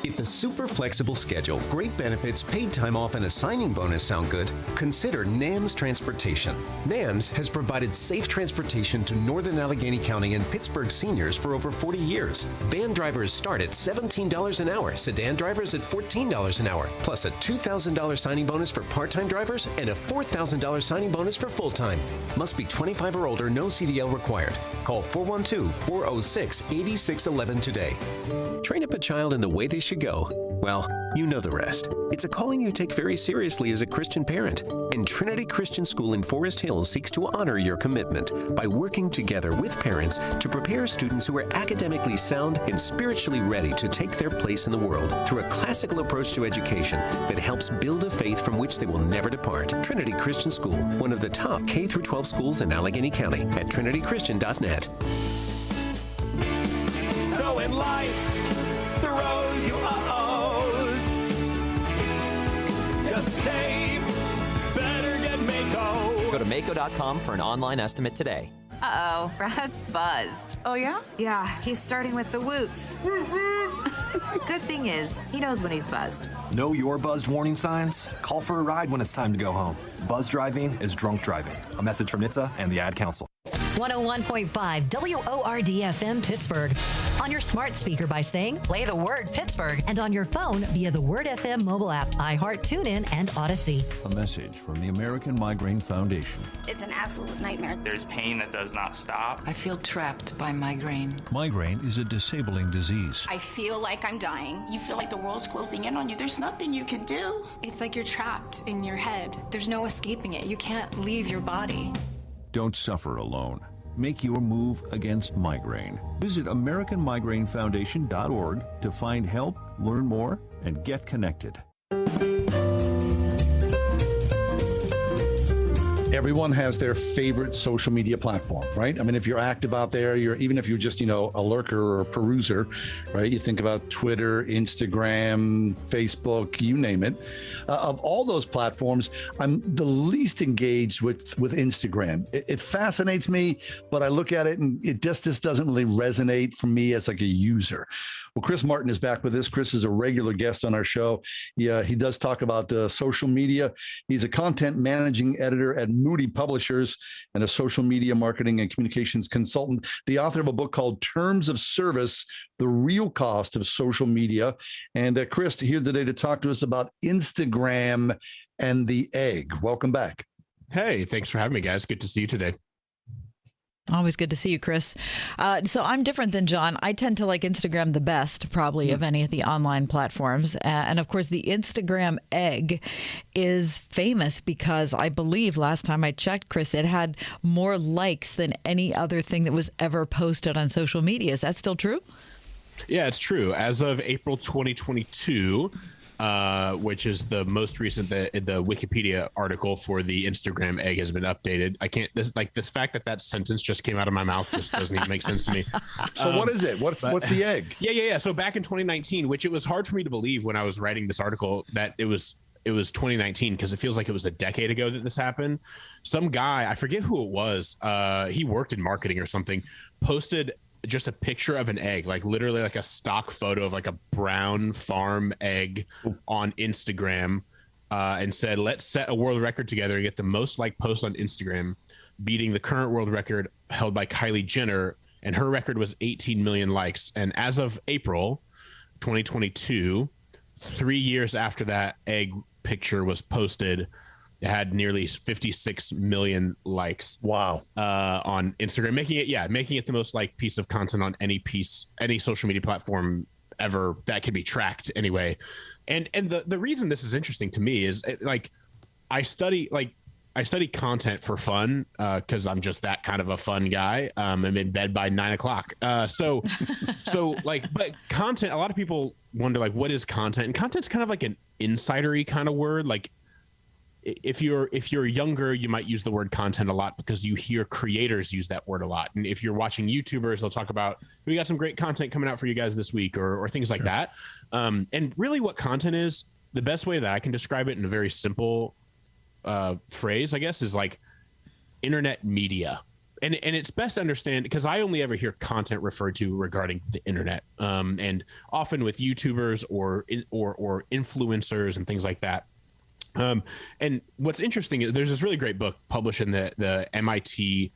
If a super flexible schedule, great benefits, paid time off, and a signing bonus sound good, consider NAMS Transportation. NAMS has provided safe transportation to Northern Allegheny County and Pittsburgh seniors for over 40 years. Van drivers start at $17 an hour, sedan drivers at $14 an hour, plus a $2,000 signing bonus for part-time drivers and a $4,000 signing bonus for full-time. Must be 25 or older, no CDL required. Call 412-406-8611 today. Train up a child in the way they should go. Well, you know the rest. It's a calling you take very seriously as a Christian parent. And Trinity Christian School in Forest Hills seeks to honor your commitment by working together with parents to prepare students who are academically sound and spiritually ready to take their place in the world through a classical approach to education that helps build a faith from which they will never depart. Trinity Christian School, one of the top K-12 schools in Allegheny County, at trinitychristian.net. So in life, throws you O's. Just save, better get Mako. Go to Mako.com for an online estimate today. Uh-oh, Brad's buzzed. Oh, yeah? Yeah, he's starting with the woots. Good thing is, he knows when he's buzzed. Know your buzzed warning signs? Call for a ride when it's time to go home. Buzz driving is drunk driving. A message from NHTSA and the Ad Council. 101.5 WORD-FM Pittsburgh. On your smart speaker by saying, play the word Pittsburgh. And on your phone via the Word FM mobile app, iHeart, TuneIn, and Odyssey. A message from the American Migraine Foundation. It's an absolute nightmare. There's pain that does not stop. I feel trapped by migraine. Migraine is a disabling disease. I feel like I'm dying. You feel like the world's closing in on you. There's nothing you can do. It's like you're trapped in your head. There's no escaping it. You can't leave your body. Don't suffer alone. Make your move against migraine. Visit AmericanMigraineFoundation.org to find help, learn more, and get connected. Everyone has their favorite social media platform, right? I mean, if you're active out there, even if you're just, a lurker or a peruser, right? You think about Twitter, Instagram, Facebook, you name it. Of all those platforms, I'm the least engaged with Instagram. It fascinates me, but I look at it and it just doesn't really resonate for me as like a user. Well, Chris Martin is back with us. Chris is a regular guest on our show. He does talk about social media. He's a content managing editor at Moody Publishers and a social media marketing and communications consultant, the author of a book called Terms of Service, The Real Cost of Social Media. And Chris, here today to talk to us about Instagram and the egg. Welcome back. Hey, thanks for having me, guys. Good to see you today. Always good to see you, Chris. So I'm different than John. I tend to like Instagram the best, probably, of any of the online platforms. And of course, the Instagram egg is famous because I believe last time I checked, Chris, it had more likes than any other thing that was ever posted on social media. Is that still true? Yeah, it's true. As of April 2022, which is the most recent, the Wikipedia article for the Instagram egg has been updated. This fact that sentence just came out of my mouth just doesn't even make sense to me. So what is it? What's the egg? Yeah. So back in 2019, which it was hard for me to believe when I was writing this article that it was 2019 because it feels like it was a decade ago that this happened. Some guy, I forget who it was, he worked in marketing or something, posted just a picture of an egg, like literally like a stock photo of like a brown farm egg on Instagram, and said, let's set a world record together and get the most liked post on Instagram, beating the current world record held by Kylie Jenner. And her record was 18 million likes. And as of April 2022, 3 years after that egg picture was posted, it had nearly 56 million likes. Wow. On Instagram, making it the most liked piece of content on any social media platform ever that can be tracked anyway. And the reason this is interesting to me is I study content for fun because I'm just that kind of a fun guy. I'm in bed by 9 o'clock. But content, a lot of people wonder what is content? And content's kind of like an insidery kind of word. Like, if you're younger, you might use the word content a lot because you hear creators use that word a lot. And if you're watching YouTubers, they'll talk about, we got some great content coming out for you guys this week or things like that. And really what content is, the best way that I can describe it in a very simple phrase, I guess, is like internet media. And it's best to understand because I only ever hear content referred to regarding the internet, and often with YouTubers or influencers and things like that. And what's interesting is there's this really great book published in the MIT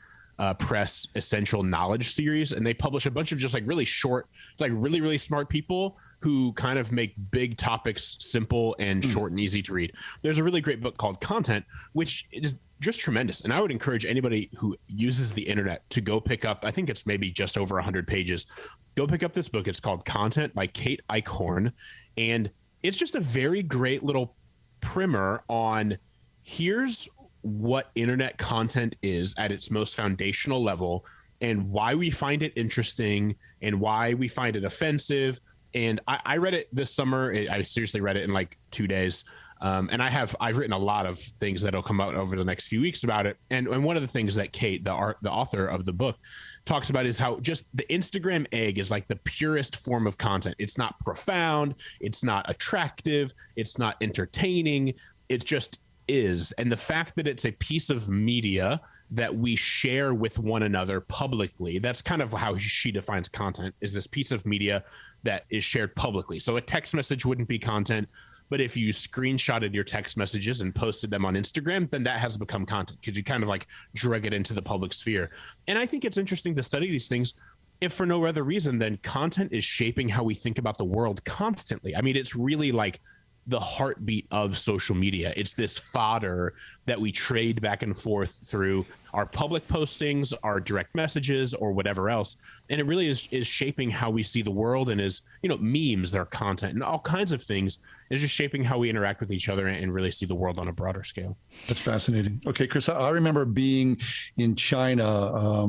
Press Essential Knowledge series, and they publish a bunch of just really short, it's really, really smart people who kind of make big topics simple and short and easy to read. There's a really great book called Content, which is just tremendous. And I would encourage anybody who uses the internet to go pick up, I think it's maybe just over 100 pages. Go pick up this book. It's called Content by Kate Eichhorn. And it's just a very great little primer on here's what internet content is at its most foundational level and why we find it interesting and why we find it offensive. And I read it this summer. I seriously read it in 2 days. And I've written a lot of things that'll come out over the next few weeks about it. And one of the things that Kate, the author of the book, talks about is how just the Instagram egg is the purest form of content. It's not profound. It's not attractive. It's not entertaining. It just is. And the fact that it's a piece of media that we share with one another publicly, that's kind of how she defines content, is this piece of media that is shared publicly. So a text message wouldn't be content, But if you screenshotted your text messages and posted them on Instagram, then that has become content because you kind of like drag it into the public sphere. And I think it's interesting to study these things, if for no other reason than content is shaping how we think about the world constantly. I mean, it's really like the heartbeat of social media. It's this fodder that we trade back and forth through our public postings, our direct messages, or whatever else. And it really is shaping how we see the world, and is, memes, their content, and all kinds of things is just shaping how we interact with each other and really see the world on a broader scale. That's fascinating. Okay, Chris, I remember being in China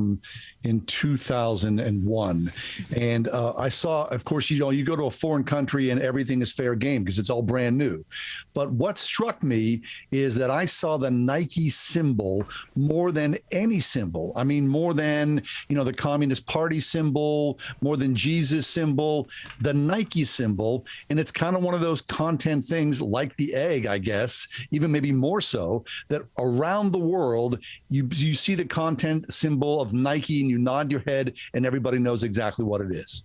in 2001. And I saw, of course, you go to a foreign country and everything is fair game because it's all brand new. But what struck me is that I saw the Nike symbol more than any symbol. I mean, more than, the Communist Party symbol, more than Jesus symbol, the Nike symbol. And it's kind of one of those content things like the egg, I guess, even maybe more so, that around the world, you see the content symbol of Nike and you nod your head and everybody knows exactly what it is.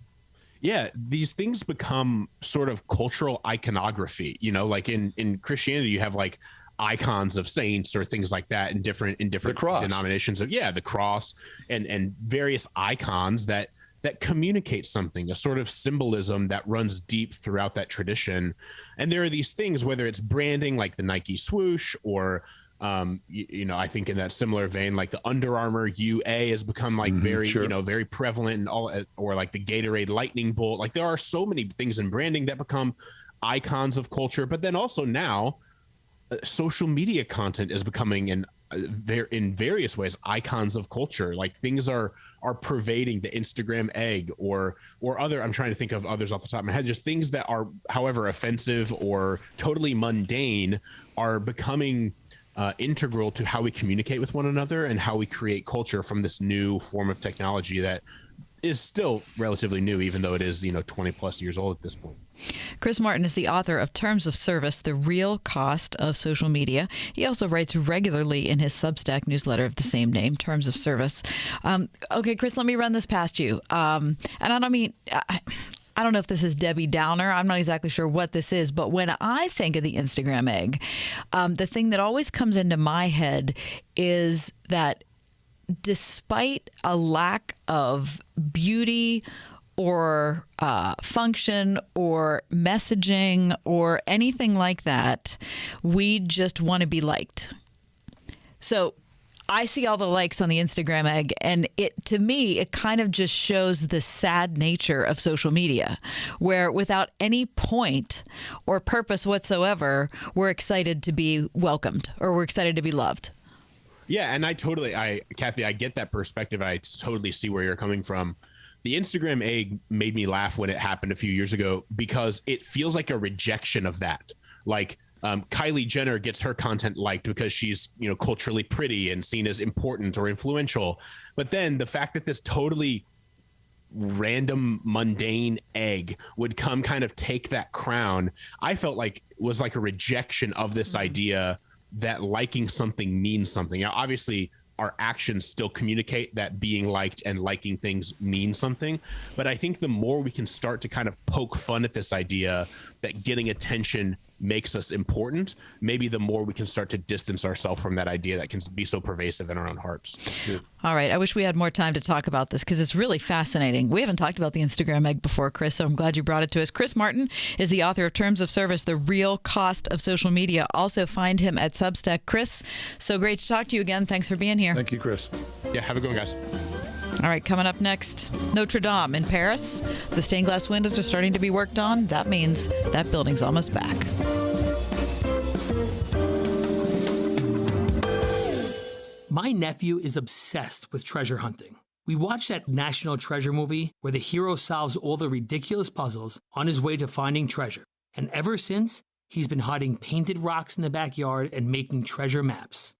Yeah, these things become sort of cultural iconography, like in Christianity, you have like icons of saints or things like that in different denominations of the cross and various icons that communicate something, a sort of symbolism that runs deep throughout that tradition. And there are these things, whether it's branding like the Nike swoosh or I think in that similar vein, like the Under Armour UA has become like very prevalent, and all, or like the Gatorade Lightning Bolt. Like there are so many things in branding that become icons of culture. But then also now, social media content is becoming in various ways icons of culture. Like things are pervading the Instagram egg or other. I'm trying to think of others off the top of my head. Just things that are, however offensive or totally mundane, are becoming integral to how we communicate with one another and how we create culture from this new form of technology that is still relatively new, even though it is 20 plus years old at this point. Chris Martin is the author of Terms of Service, The Real Cost of Social Media. He also writes regularly in his Substack newsletter of the same name, Terms of Service. Okay, Chris, let me run this past you. And I don't know if this is Debbie Downer. I'm not exactly sure what this is. But when I think of the Instagram egg, the thing that always comes into my head is that despite a lack of beauty or function or messaging or anything like that, we just want to be liked. So I see all the likes on the Instagram egg, and to me, it kind of just shows the sad nature of social media, where without any point or purpose whatsoever, we're excited to be welcomed or we're excited to be loved. Yeah, and Kathy, I get that perspective. I totally see where you're coming from. The Instagram egg made me laugh when it happened a few years ago because it feels like a rejection of that. Like Kylie Jenner gets her content liked because she's, culturally pretty and seen as important or influential. But then the fact that this totally random, mundane egg would come kind of take that crown, I felt like was like a rejection of this idea that liking something means something. Now, obviously, our actions still communicate that being liked and liking things mean something. But I think the more we can start to kind of poke fun at this idea that getting attention makes us important, maybe the more we can start to distance ourselves from that idea that can be so pervasive in our own hearts. All right. I wish we had more time to talk about this because it's really fascinating. We haven't talked about the Instagram egg before, Chris, so I'm glad you brought it to us. Chris Martin is the author of Terms of Service, The Real Cost of Social Media. Also find him at Substack. Chris, so great to talk to you again. Thanks for being here. Thank you, Chris. Yeah, have a good one, guys. All right, coming up next, Notre Dame in Paris. The stained glass windows are starting to be worked on. That means that building's almost back. My nephew is obsessed with treasure hunting. We watched that National Treasure movie where the hero solves all the ridiculous puzzles on his way to finding treasure. And ever since, he's been hiding painted rocks in the backyard and making treasure maps.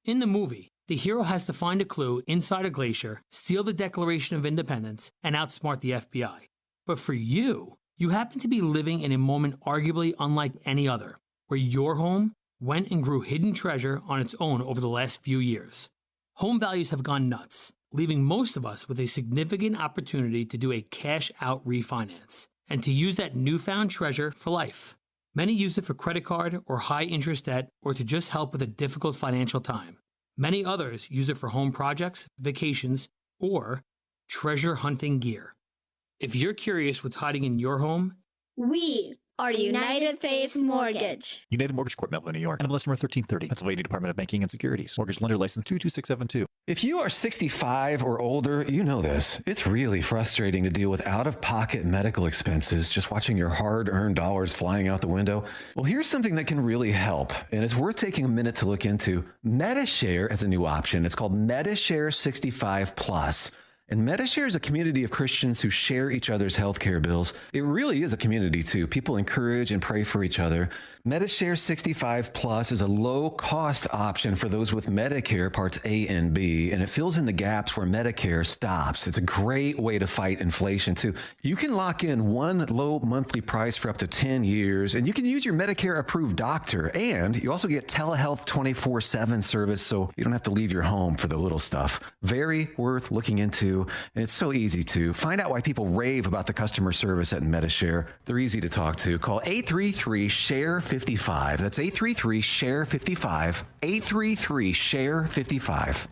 In the movie, the hero has to find a clue inside a glacier, steal the Declaration of Independence, and outsmart the FBI. But for you happen to be living in a moment arguably unlike any other, where your home went and grew hidden treasure on its own over the last few years. Home values have gone nuts, leaving most of us with a significant opportunity to do a cash-out refinance and to use that newfound treasure for life. Many use it for credit card or high interest debt or to just help with a difficult financial time. Many others use it for home projects, vacations, or treasure hunting gear. If you're curious what's hiding in your home, we are United Faith Mortgage. United Mortgage Corp, Melville, New York. NMLS number 1330. Pennsylvania Department of Banking and Securities. Mortgage lender license 22672. If you are 65 or older, you know this. It's really frustrating to deal with out-of-pocket medical expenses, just watching your hard-earned dollars flying out the window. Well, here's something that can really help, and it's worth taking a minute to look into. Medi-Share is a new option. It's called Medi-Share 65 Plus. And Medi-Share is a community of Christians who share each other's healthcare bills. It really is a community, too. People encourage and pray for each other. Medi-Share 65 Plus is a low-cost option for those with Medicare Parts A and B, and it fills in the gaps where Medicare stops. It's a great way to fight inflation, too. You can lock in one low monthly price for up to 10 years, and you can use your Medicare-approved doctor, and you also get telehealth 24/7 service, so you don't have to leave your home for the little stuff. Very worth looking into, and it's so easy to find out why people rave about the customer service at Medi-Share. They're easy to talk to. Call 833-SHARE-55. That's 833-SHARE-55. 833-SHARE-55.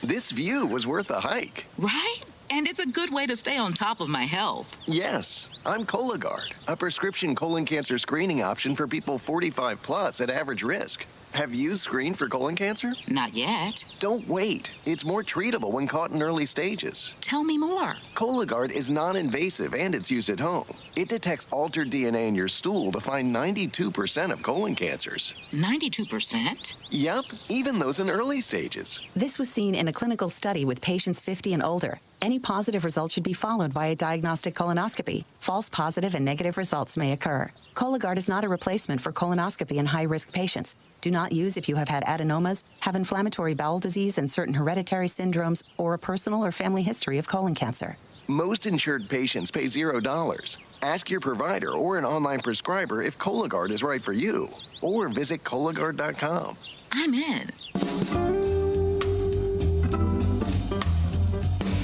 This view was worth a hike. Right? And it's a good way to stay on top of my health. Yes, I'm Cologuard, a prescription colon cancer screening option for people 45 plus at average risk. Have you screened for colon cancer? Not yet. Don't wait. It's more treatable when caught in early stages. Tell me more. Cologuard is non-invasive and it's used at home. It detects altered DNA in your stool to find 92% of colon cancers. 92%? Yep, even those in early stages. This was seen in a clinical study with patients 50 and older. Any positive result should be followed by a diagnostic colonoscopy. False positive and negative results may occur. Cologuard is not a replacement for colonoscopy in high-risk patients. Do not use if you have had adenomas, have inflammatory bowel disease and certain hereditary syndromes, or a personal or family history of colon cancer. Most insured patients pay $0. Ask your provider or an online prescriber if Cologuard is right for you, or visit Cologuard.com. I'm in.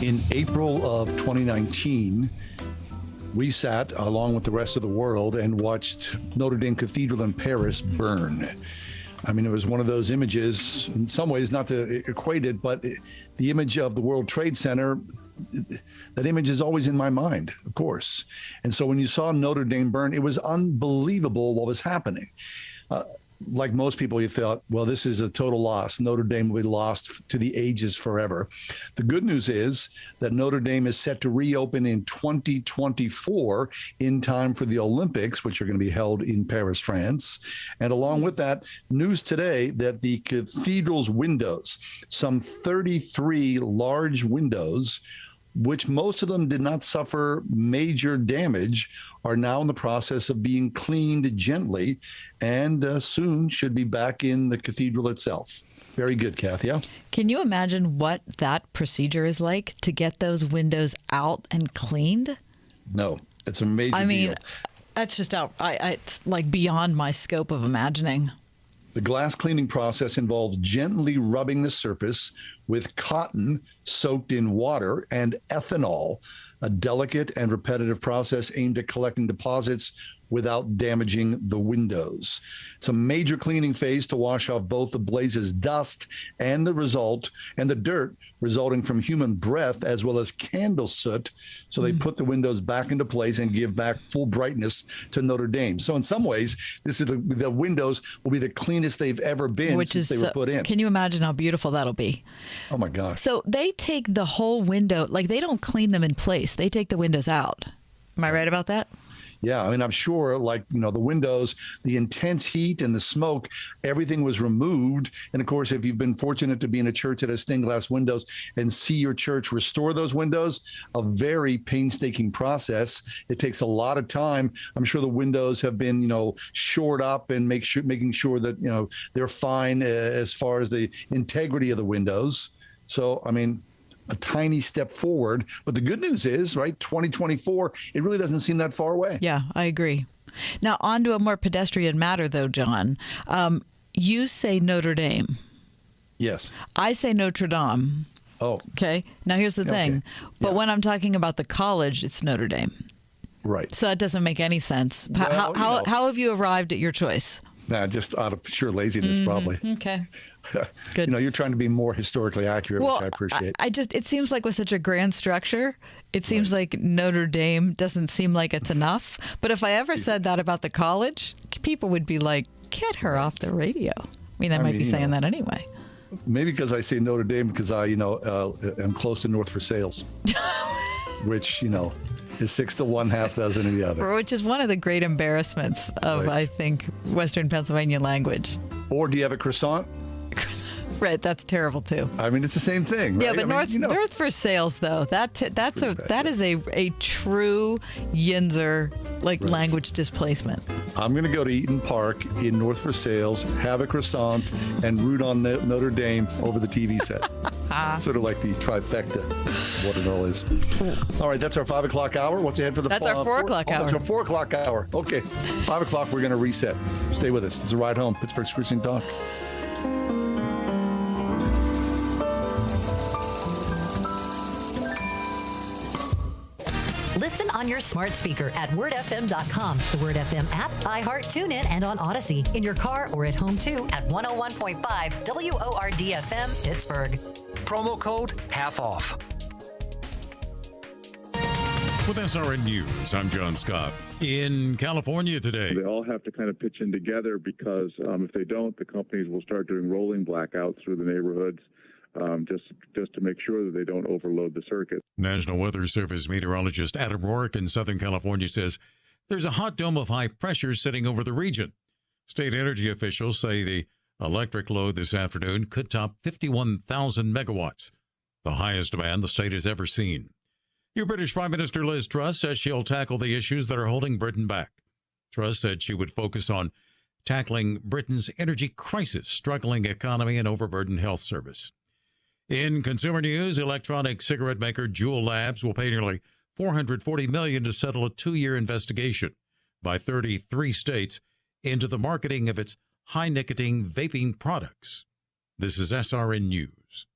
In April of 2019, we sat along with the rest of the world and watched Notre Dame Cathedral in Paris burn. I mean, it was one of those images, in some ways, not to equate it, but the image of the World Trade Center, that image is always in my mind, of course. And so when you saw Notre Dame burn, it was unbelievable what was happening. Like most people, you thought, well, this is a total loss. Notre Dame will be lost to the ages forever. The good news is that Notre Dame is set to reopen in 2024 in time for the Olympics, which are going to be held in Paris, France. And along with that, news today that the cathedral's windows, some 33 large windows, which most of them did not suffer major damage, are now in the process of being cleaned gently and soon should be back in the cathedral itself. Very good, Kathy. Yeah? Can you imagine what that procedure is like to get those windows out and cleaned? No, it's a major deal. That's just out. It's like beyond my scope of imagining. The glass cleaning process involves gently rubbing the surface with cotton soaked in water and ethanol, a delicate and repetitive process aimed at collecting deposits without damaging the windows. It's a major cleaning phase to wash off both the blaze's dust and the dirt resulting from human breath as well as candle soot. So they put the windows back into place and give back full brightness to Notre Dame. So in some ways, this is the windows will be the cleanest they've ever been since they were put in. Can you imagine how beautiful that'll be? Oh my gosh. So they take the whole window, like they don't clean them in place. They take the windows out. Am I right about that? Yeah, I mean, I'm sure, the windows, the intense heat and the smoke, everything was removed. And of course, if you've been fortunate to be in a church that has stained glass windows and see your church restore those windows, a very painstaking process. It takes a lot of time. I'm sure the windows have been, shored up and making sure that, they're fine as far as the integrity of the windows. So, I mean, a tiny step forward. But the good news is, right, 2024, it really doesn't seem that far away. Yeah, I agree. Now, on to a more pedestrian matter, though, John. You say Notre Dame. Yes. I say Notre Dame. Oh. Okay. Now, here's the thing. But when I'm talking about the college, it's Notre Dame. Right. So that doesn't make any sense. Well, How have you arrived at your choice? Nah, just out of sheer laziness, probably. Okay. Good. You're trying to be more historically accurate, which I appreciate. It seems like with such a grand structure, it seems like Notre Dame doesn't seem like it's enough. But if I ever said that about the college, people would be like, get her off the radio. I mean, I might be saying that anyway. Maybe because I say Notre Dame because I, am close to North Versailles, which, is 6 to 1, half dozen of the other. Which is one of the great embarrassments of, I think, Western Pennsylvania language. Or do you have a croissant? Right, that's terrible too. I mean, it's the same thing, right? Yeah, but North Versailles though, that is a true Yinzer language displacement. I'm going to go to Eaton Park in North Versailles, have a croissant, and root on Notre Dame over the TV set. Sort of like the trifecta, what it all is. All right, that's our 5 o'clock hour. What's ahead for the? That's our 4 o'clock hour. That's our 4 o'clock hour. Okay, 5 o'clock. We're going to reset. Stay with us. It's a ride home. Pittsburgh's Cruising Talk. Listen on your smart speaker at wordfm.com, the Word FM app, iHeart, TuneIn, and on Odyssey. In your car or at home, too, at 101.5 WORD-FM, Pittsburgh. Promo code half off. With SRN News, I'm John Scott. In California today, they all have to kind of pitch in together because if they don't, the companies will start doing rolling blackouts through the neighborhoods. Just to make sure that they don't overload the circuit. National Weather Service meteorologist Adam Rourke in Southern California says there's a hot dome of high pressure sitting over the region. State energy officials say the electric load this afternoon could top 51,000 megawatts, the highest demand the state has ever seen. Your British Prime Minister Liz Truss says she'll tackle the issues that are holding Britain back. Truss said she would focus on tackling Britain's energy crisis, struggling economy, and overburdened health service. In consumer news, electronic cigarette maker Juul Labs will pay nearly $440 million to settle a 2-year investigation by 33 states into the marketing of its high-nicotine vaping products. This is SRN News.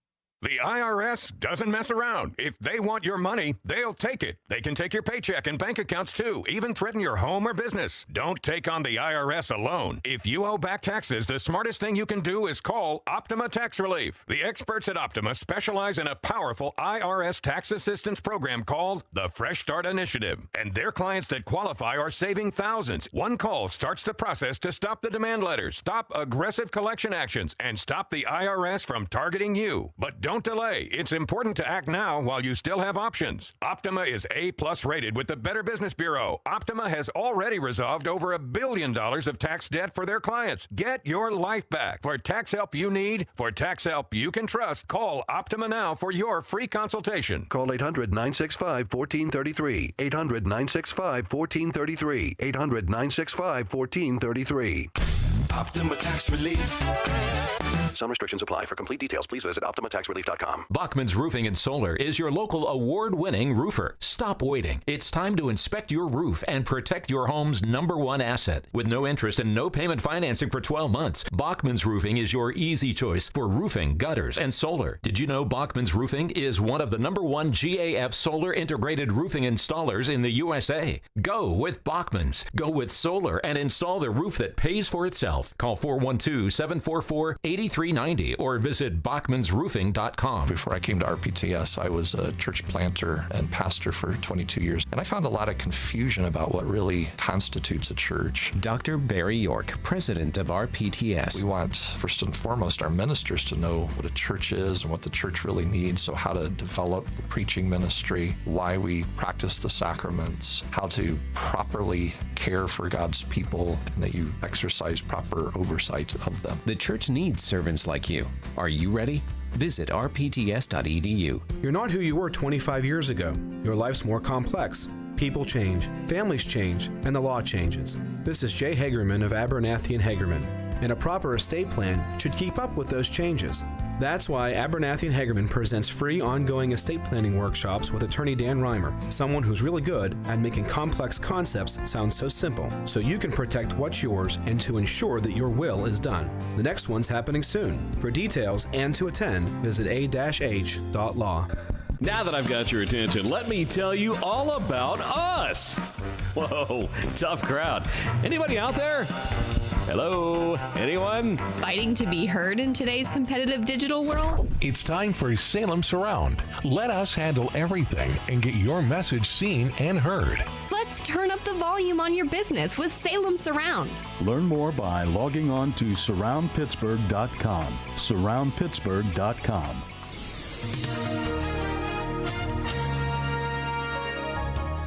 The IRS doesn't mess around. If they want your money, they'll take it. They can take your paycheck and bank accounts too, even threaten your home or business. Don't take on the IRS alone. If you owe back taxes, the smartest thing you can do is call Optima Tax Relief. The experts at Optima specialize in a powerful IRS tax assistance program called the Fresh Start Initiative. And their clients that qualify are saving thousands. One call starts the process to stop the demand letters, stop aggressive collection actions, and stop the IRS from targeting you. But don't delay. It's important to act now while you still have options. Optima is A+ rated with the Better Business Bureau. Optima has already resolved over $1 billion of tax debt for their clients. Get your life back. For tax help you need, for tax help you can trust, call Optima now for your free consultation. Call 800-965-1433. 800-965-1433. 800-965-1433. Optima Tax Relief. Some restrictions apply. For complete details, please visit OptimaTaxRelief.com. Bachman's Roofing and Solar is your local award-winning roofer. Stop waiting. It's time to inspect your roof and protect your home's #1 asset. With no interest and no payment financing for 12 months, Bachman's Roofing is your easy choice for roofing, gutters, and solar. Did you know Bachman's Roofing is one of the #1 GAF solar integrated roofing installers in the USA? Go with Bachman's. Go with solar and install the roof that pays for itself. Call 412-744-8390 or visit bachmansroofing.com. Before I came to RPTS, I was a church planter and pastor for 22 years, and I found a lot of confusion about what really constitutes a church. Dr. Barry York, president of RPTS. We want, first and foremost, our ministers to know what a church is and what the church really needs, so how to develop the preaching ministry, why we practice the sacraments, how to properly care for God's people, and that you exercise proper oversight of them. The church needs servants like you. Are you ready? Visit rpts.edu. You're not who you were 25 years ago. Your life's more complex. People change, families change, and the law changes. This is Jay Hagerman of Abernathy & Hagerman, and a proper estate plan should keep up with those changes. That's why Abernathy & Hagerman presents free ongoing estate planning workshops with attorney Dan Reimer, someone who's really good at making complex concepts sound so simple, so you can protect what's yours and to ensure that your will is done. The next one's happening soon. For details and to attend, visit a-h.law. Now that I've got your attention, let me tell you all about us. Whoa, tough crowd. Anybody out there? Hello? Anyone? Fighting to be heard in today's competitive digital world? It's time for Salem Surround. Let us handle everything and get your message seen and heard. Let's turn up the volume on your business with Salem Surround. Learn more by logging on to surroundpittsburgh.com. Surroundpittsburgh.com.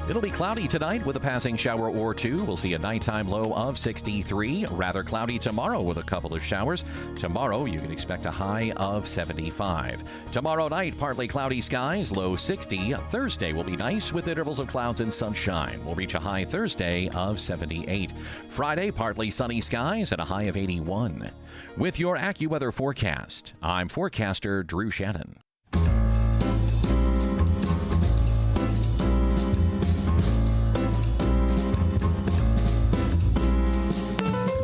It'll be cloudy tonight with a passing shower or two. We'll see a nighttime low of 63. Rather cloudy tomorrow with a couple of showers. Tomorrow, you can expect a high of 75. Tomorrow night, partly cloudy skies, low 60. Thursday will be nice with intervals of clouds and sunshine. We'll reach a high Thursday of 78. Friday, partly sunny skies and a high of 81. With your AccuWeather forecast, I'm forecaster Drew Shannon.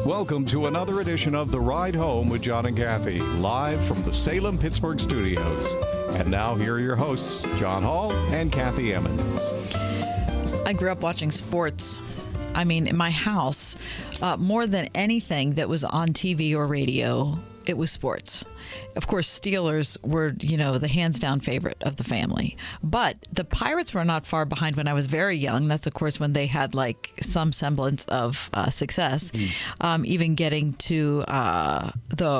Welcome to another edition of The Ride Home with John and Kathy, live from the Salem-Pittsburgh studios. And now here are your hosts, John Hall and Kathy Emmons. I grew up watching sports. I mean, in my house, more than anything that was on TV or radio, it was sports. Of course, Steelers were, the hands-down favorite of the family. But the Pirates were not far behind when I was very young. That's, of course, when they had, some semblance of success, even getting to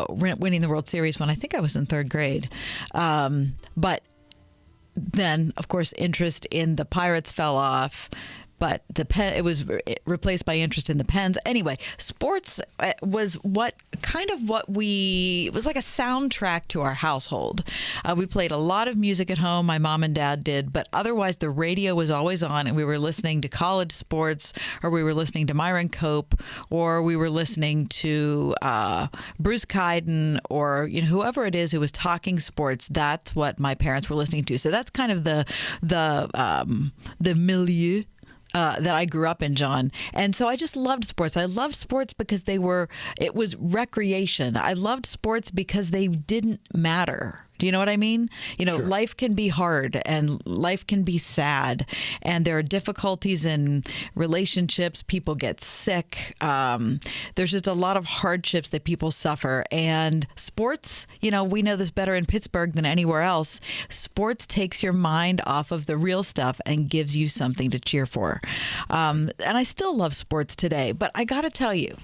winning the World Series when I think I was in third grade. But then, of course, interest in the Pirates fell off. But it was replaced by interest in the Pens. Anyway, sports was it was like a soundtrack to our household. We played a lot of music at home, my mom and dad did, but otherwise the radio was always on and we were listening to college sports, or we were listening to Myron Cope, or we were listening to Bruce Kiden, or whoever it is who was talking sports. That's what my parents were listening to. So that's kind of the milieu that I grew up in, John. And so I just loved sports. I loved sports because it was recreation. I loved sports because they didn't matter. Do you know what I mean? Sure. Life can be hard and life can be sad, and there are difficulties in relationships. People get sick. There's just a lot of hardships that people suffer. And sports, we know this better in Pittsburgh than anywhere else. Sports takes your mind off of the real stuff and gives you something to cheer for. And I still love sports today, but I got to tell you,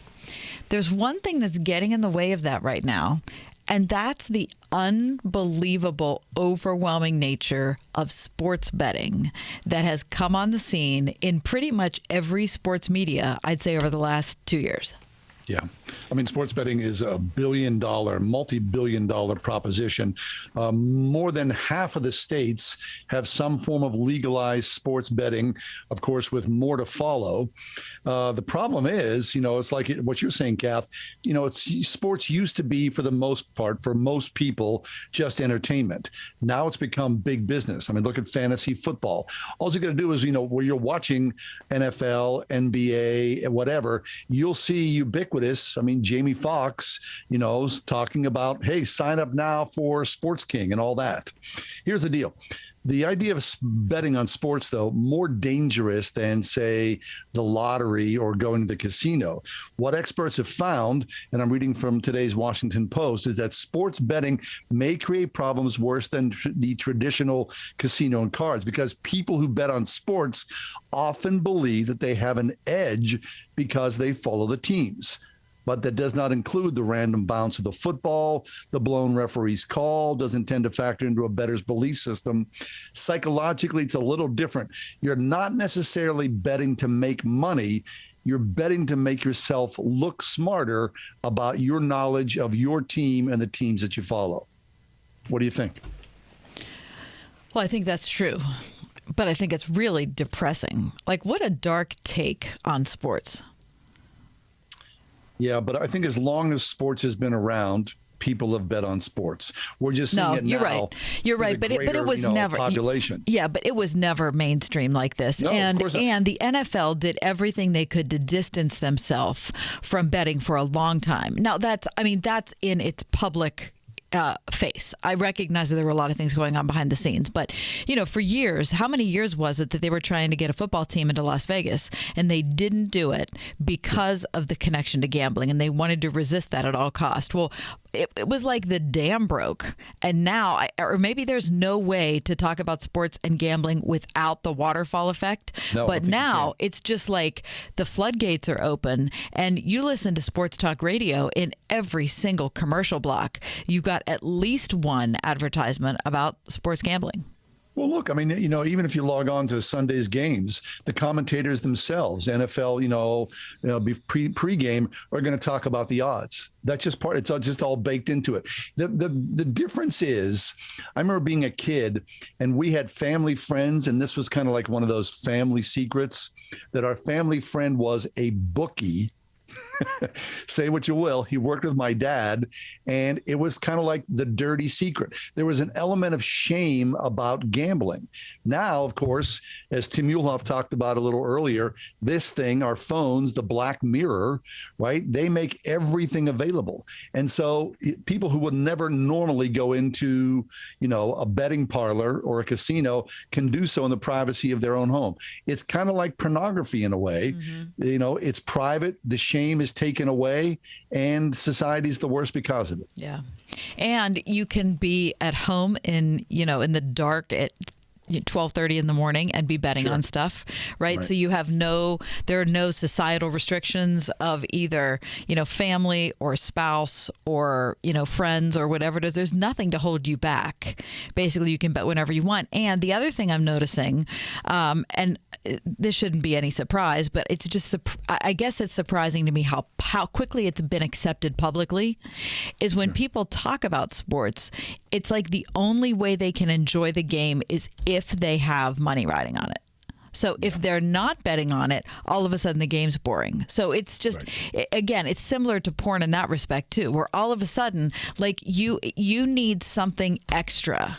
there's one thing that's getting in the way of that right now. And that's the unbelievable, overwhelming nature of sports betting that has come on the scene in pretty much every sports media, I'd say, over the last 2 years. Yeah. I mean, sports betting is a multi-billion-dollar proposition. More than half of the states have some form of legalized sports betting, of course, with more to follow. The problem is, it's like what you're saying, Kath, sports used to be, for the most part, for most people, just entertainment. Now it's become big business. I mean, look at fantasy football. All you got to do is, where you're watching NFL, NBA, whatever, you'll see ubiquitous. I mean, Jamie Foxx, is talking about, hey, sign up now for Sports King and all that. Here's the deal. The idea of betting on sports, though, more dangerous than, say, the lottery or going to the casino. What experts have found, and I'm reading from today's Washington Post, is that sports betting may create problems worse than the traditional casino and cards, because people who bet on sports often believe that they have an edge because they follow the teams. But that does not include the random bounce of the football, the blown referee's call, doesn't tend to factor into a bettor's belief system. Psychologically, it's a little different. You're not necessarily betting to make money. You're betting to make yourself look smarter about your knowledge of your team and the teams that you follow. What do you think? Well, I think that's true. But I think it's really depressing. What a dark take on sports. Yeah, but I think as long as sports has been around, people have bet on sports. We're just seeing it now. You're right. You're right. But it was never population. Yeah, but it was never mainstream like this. No, and of course not. And the NFL did everything they could to distance themselves from betting for a long time. Now that's in its public face. I recognize that there were a lot of things going on behind the scenes, but for years, how many years was it that they were trying to get a football team into Las Vegas and they didn't do it because of the connection to gambling, and they wanted to resist that at all cost? Well, it was like the dam broke, and now, or maybe there's no way to talk about sports and gambling without the waterfall effect. No, but now it's just like the floodgates are open, and you listen to sports talk radio, in every single commercial block, you got at least one advertisement about sports gambling. Well, look, I mean, even if you log on to Sunday's games, the commentators themselves, NFL, pregame, are going to talk about the odds. That's just part. It's just all baked into it. The difference is, I remember being a kid, and we had family friends, and this was kind of like one of those family secrets, that our family friend was a bookie. Say what you will. He worked with my dad, and it was kind of like the dirty secret. There was an element of shame about gambling. Now, of course, as Tim Muehlhoff talked about a little earlier, this thing, our phones, the Black Mirror, right? They make everything available. And so people who would never normally go into, a betting parlor or a casino can do so in the privacy of their own home. It's kind of like pornography in a way. Mm-hmm. It's private. The shame is taken away, and society's the worst because of it. Yeah. And you can be at home in the dark at 12:30 in the morning and be betting on stuff, right? So you have there are no societal restrictions of either, family or spouse or, friends or whatever it is. There's nothing to hold you back. Basically, you can bet whenever you want. And the other thing I'm noticing, and this shouldn't be any surprise, but it's just, I guess it's surprising to me how quickly it's been accepted publicly, is when people talk about sports, it's like the only way they can enjoy the game is if they have money riding on it. So if they're not betting on it, all of a sudden the game's boring. So it's just, again, it's similar to porn in that respect too, where all of a sudden, like you need something extra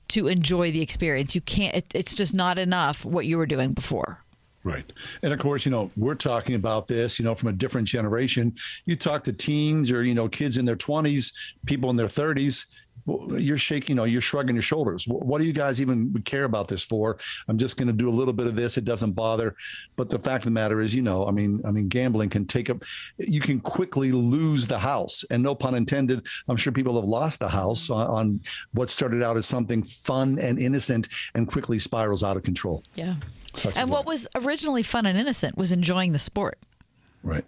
to enjoy the experience. You can't, it's just not enough what you were doing before. Right. And of course, we're talking about this, from a different generation. You talk to teens or, kids in their 20s, people in their 30s, you're shaking, you're shrugging your shoulders. What do you guys even care about this for? I'm just going to do a little bit of this. It doesn't bother. But the fact of the matter is, I mean, gambling can you can quickly lose the house, and no pun intended. I'm sure people have lost the house on what started out as something fun and innocent and quickly spirals out of control. Yeah. And what was originally fun and innocent was enjoying the sport. Right?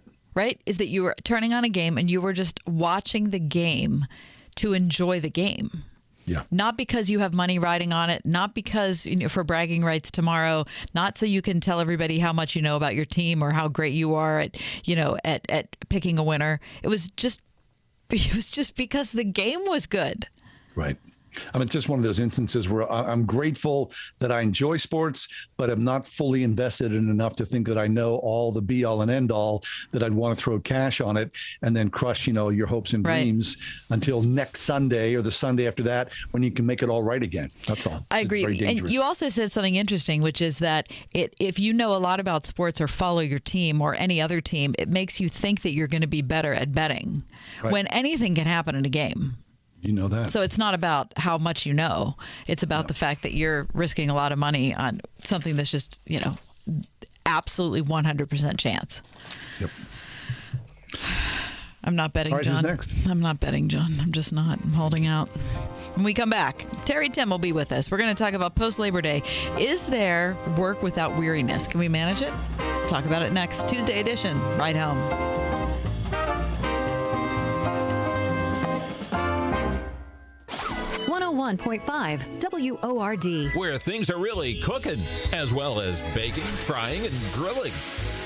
Is that you were turning on a game and you were just watching the game to enjoy the game. Yeah. Not because you have money riding on it, not because for bragging rights tomorrow, not so you can tell everybody how much you know about your team or how great you are at, at picking a winner. It was just because the game was good. Right. I mean, it's just one of those instances where I'm grateful that I enjoy sports, but I'm not fully invested in enough to think that I know all the be all and end all, that I'd want to throw cash on it and then crush, your hopes and dreams until next Sunday or the Sunday after that, when you can make it all right again. That's all. I agree. And you also said something interesting, which is that if you know a lot about sports or follow your team or any other team, it makes you think that you're going to be better at betting when anything can happen in a game. You know that. So it's not about how much you know. It's about the fact that you're risking a lot of money on something that's just, absolutely 100% chance. Yep. I'm not betting, all right, John. Who's next? I'm not betting, John. I'm just not. I'm holding out. When we come back, Terry Tim will be with us. We're going to talk about post-Labor Day. Is there work without weariness? Can we manage it? Talk about it next. Tuesday edition. Right home. 101.5 WORD. Where things are really cooking, as well as baking, frying, and grilling.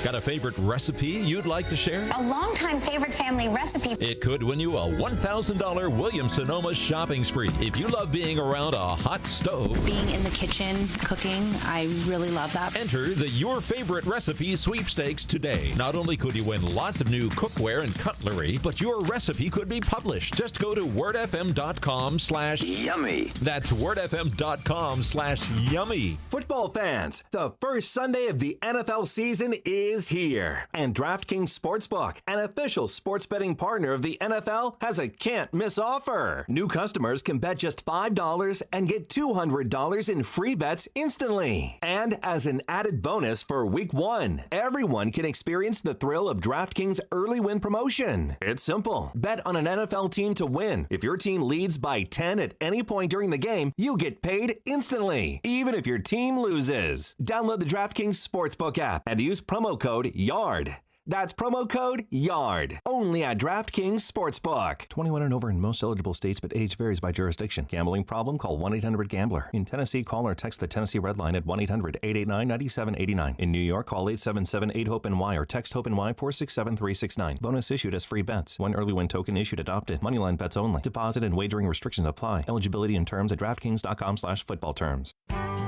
Got a favorite recipe you'd like to share? A longtime favorite family recipe. It could win you a $1,000 Williams-Sonoma shopping spree if you love being around a hot stove. Being in the kitchen, cooking, I really love that. Enter the Your Favorite Recipe sweepstakes today. Not only could you win lots of new cookware and cutlery, but your recipe could be published. Just go to wordfm.com/yummy. That's wordfm.com/yummy. Football fans, the first Sunday of the NFL season is is here, and DraftKings Sportsbook, an official sports betting partner of the NFL, has a can't-miss offer. New customers can bet just $5 and get $200 in free bets instantly. And as an added bonus for Week 1, everyone can experience the thrill of DraftKings early win promotion. It's simple. Bet on an NFL team to win. If your team leads by 10 at any point during the game, you get paid instantly, even if your team loses. Download the DraftKings Sportsbook app and use promo code YARD. That's promo code YARD. Only at DraftKings Sportsbook. 21 and over in most eligible states, but age varies by jurisdiction. Gambling problem? Call 1-800-GAMBLER. In Tennessee, call or text the Tennessee Red Line at 1-800-889-9789. In New York, call 877-8-HOPE-NY or text HOPE-NY 467-369. Bonus issued as free bets. One early win token issued adopted. Moneyline bets only. Deposit and wagering restrictions apply. Eligibility and terms at DraftKings.com/football terms.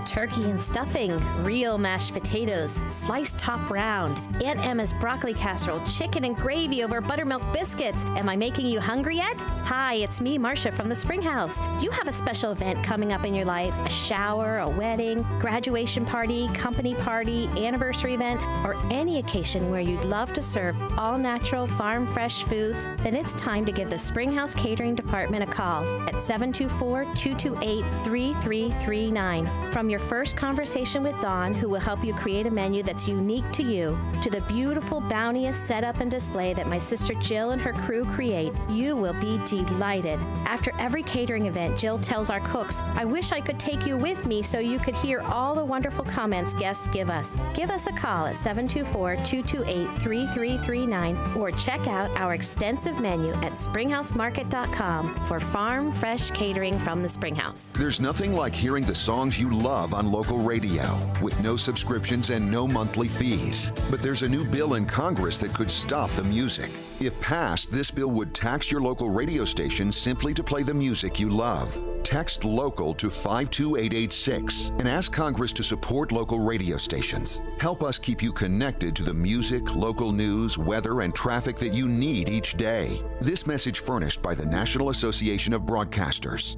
Turkey and stuffing, real mashed potatoes, sliced top round, Aunt Emma's broccoli casserole, chicken and gravy over buttermilk biscuits. Am I making you hungry yet? Hi, it's me, Marcia from the Spring House. Do you have a special event coming up in your life? A shower, a wedding, graduation party, company party, anniversary event, or any occasion where you'd love to serve all natural, farm fresh foods? Then it's time to give the Spring House Catering Department a call at 724-228-3339. From your first conversation with Dawn, who will help you create a menu that's unique to you, to the beautiful, bounteous setup and display that my sister Jill and her crew create, you will be delighted. After every catering event, Jill tells our cooks, I wish I could take you with me so you could hear all the wonderful comments guests give us. Give us a call at 724-228-3339 or check out our extensive menu at springhousemarket.com for farm fresh catering from the Springhouse. There's nothing like hearing the songs you love on local radio with no subscriptions and no monthly fees. But there's a new bill in Congress that could stop the music. If passed, this bill would tax your local radio station simply to play the music you love. Text LOCAL to 52886 and ask Congress to support local radio stations. Help us keep you connected to the music, local news, weather, and traffic that you need each day. This message furnished by the National Association of Broadcasters.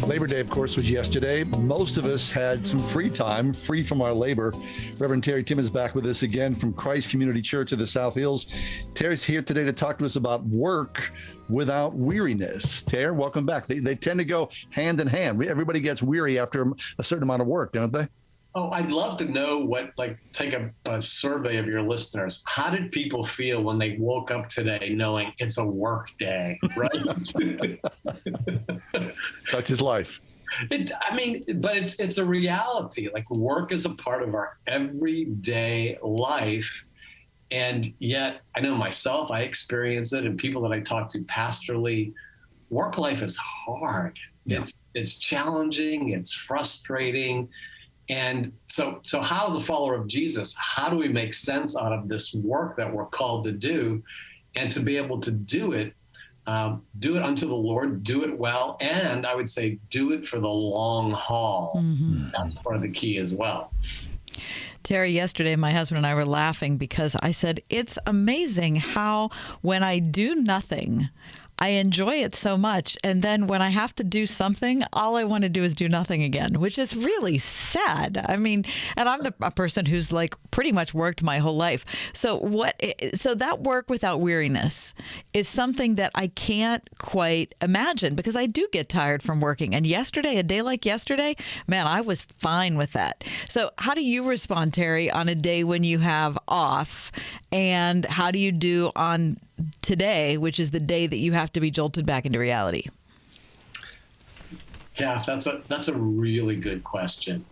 Labor Day, of course, was yesterday. Most of us had some free time, free from our labor. Reverend Terry Tim is back with us again from Christ Community Church of the South Hills. Terry's here today to talk to us about work without weariness. Terry, welcome back. They tend to go hand in hand. Everybody gets weary after a certain amount of work, don't they? Oh, I'd love to know take a survey of your listeners. How did people feel when they woke up today knowing it's a work day, right? That's his life. But it's a reality. Like, work is a part of our everyday life. And yet, I know myself, I experience it, and people that I talk to pastorally, work life is hard. Yeah. It's challenging, it's frustrating. And so how, as a follower of Jesus, how do we make sense out of this work that we're called to do, and to be able to do it unto the Lord, do it well, and I would say do it for the long haul. Mm-hmm. That's part of the key as well. Terry, yesterday my husband and I were laughing because I said, it's amazing how when I do nothing, I enjoy it so much. And then when I have to do something, all I want to do is do nothing again, which is really sad. I mean, and I'm a person who's like pretty much worked my whole life. So that work without weariness is something that I can't quite imagine, because I do get tired from working. And yesterday, a day like yesterday, man, I was fine with that. So how do you respond, Terry, on a day when you have off? And how do you do on today, which is the day that you have to be jolted back into reality? Yeah, that's a really good question.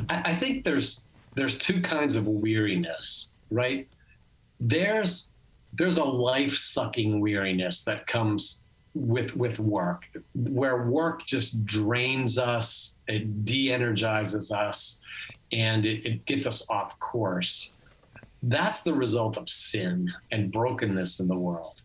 I think there's two kinds of weariness, right? There's a life-sucking weariness that comes with work, where work just drains us, it de-energizes us, and it gets us off course. That's the result of sin and brokenness in the world.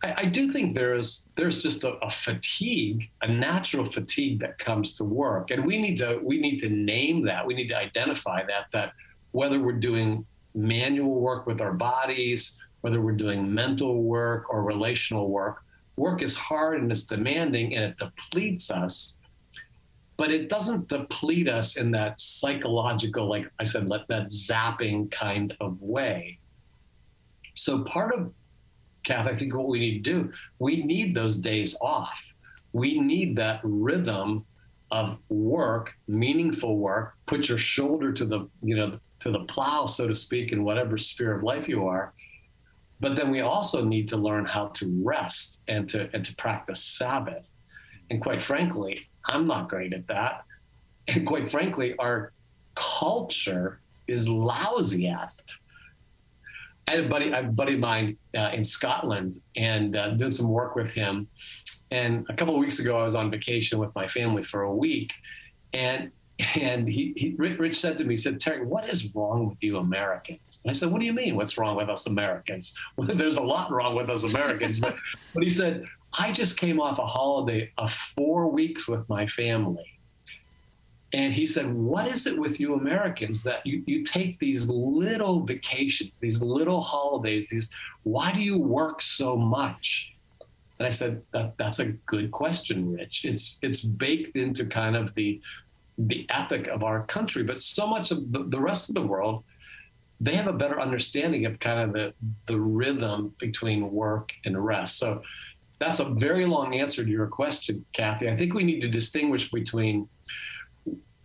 I do think there's just a fatigue, a natural fatigue that comes to work, and we need to name that. We need to identify that whether we're doing manual work with our bodies, whether we're doing mental work or relational work, work is hard and it's demanding and it depletes us. but it doesn't deplete us in that psychological, like I said, that zapping kind of way. So part of, Kath, I think what we need to do, we need those days off. We need that rhythm of work, meaningful work, put your shoulder to the, to the plow, so to speak, in whatever sphere of life you are. But then we also need to learn how to rest and to practice Sabbath. And quite frankly, I'm not great at that. And quite frankly, our culture is lousy at it. I had a buddy of mine in Scotland, and doing some work with him. And a couple of weeks ago, I was on vacation with my family for a week, and Rich said to me, he said, "Terry, what is wrong with you Americans?" And I said, "What do you mean? What's wrong with us Americans?" Well, there's a lot wrong with us Americans, but he said, "I just came off a holiday of 4 weeks with my family." And he said, "What is it with you Americans that you take these little vacations, these little holidays, why do you work so much?" And I said, that's a good question, Rich. It's baked into kind of the ethic of our country, but so much of the rest of the world, they have a better understanding of kind of the rhythm between work and rest. So that's a very long answer to your question, Kathy. I think we need to distinguish between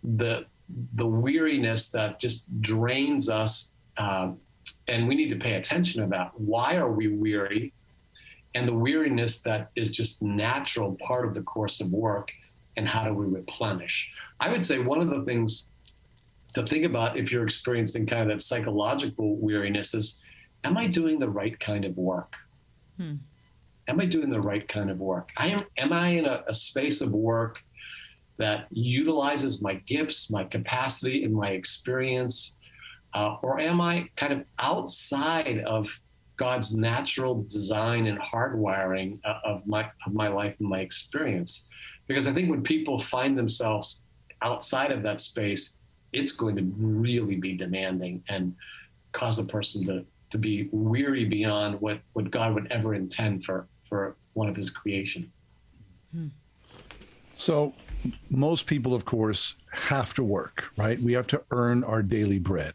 the weariness that just drains us, and we need to pay attention to that. Why are we weary? And the weariness that is just natural part of the course of work, and how do we replenish? I would say one of the things to think about if you're experiencing kind of that psychological weariness is, am I doing the right kind of work? Am I doing the right kind of work? Am I in a space of work that utilizes my gifts, my capacity, and my experience? Or am I kind of outside of God's natural design and hardwiring of my life and my experience? Because I think when people find themselves outside of that space, it's going to really be demanding and cause a person to be weary beyond what God would ever intend for one of his creation. So most people, of course, have to work, right? We have to earn our daily bread.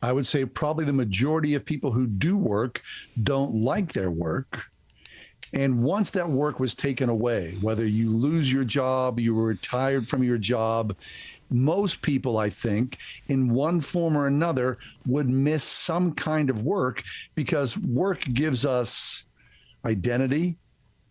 I would say probably the majority of people who do work don't like their work. And once that work was taken away, whether you lose your job, you were retired from your job, most people, I think, in one form or another, would miss some kind of work, because work gives us identity,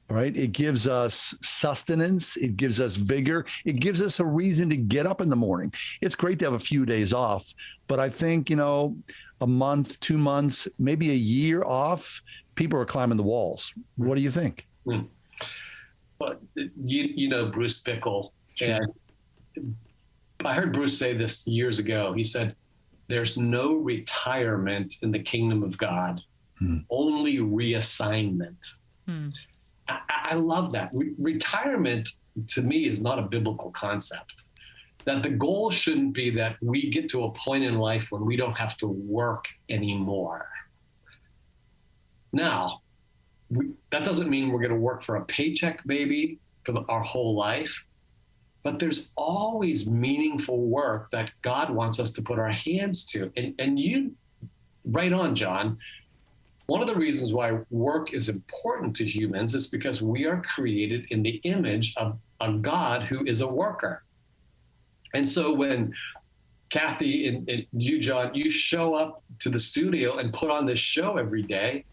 right? It gives us sustenance. It gives us vigor. It gives us a reason to get up in the morning. It's great to have a few days off, but I think, a month, 2 months, maybe a year off, people are climbing the walls. What do you think? Well, you know Bruce Bickle. Sure. And I heard Bruce say this years ago. He said, "There's no retirement in the kingdom of God, only reassignment." I love that. Retirement, to me, is not a biblical concept. That the goal shouldn't be that we get to a point in life when we don't have to work anymore. Now, that doesn't mean we're going to work for a paycheck, maybe, for our whole life. But there's always meaningful work that God wants us to put our hands to. And you, right on, John. One of the reasons why work is important to humans is because we are created in the image of a God who is a worker. And so when Kathy and you, John, you show up to the studio and put on this show every day,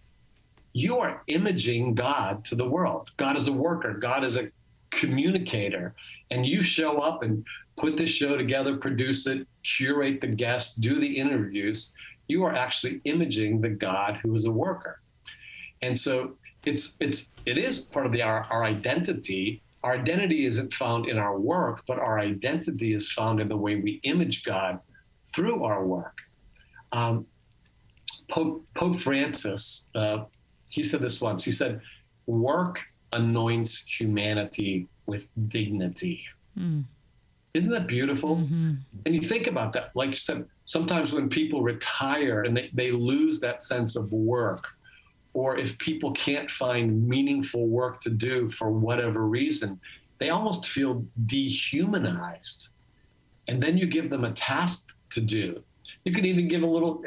you are imaging God to the world. God is a worker. God is a communicator. And you show up and put this show together, produce it, curate the guests, do the interviews. You are actually imaging the God who is a worker. And so it is part of our identity. Our identity isn't found in our work, but our identity is found in the way we image God through our work. Pope Francis, he said this once. He said, "Work anoints humanity with dignity." Isn't that beautiful? And you think about that. Like you said, sometimes when people retire and they lose that sense of work, or if people can't find meaningful work to do for whatever reason, they almost feel dehumanized. And then you give them a task to do. You can even give a little,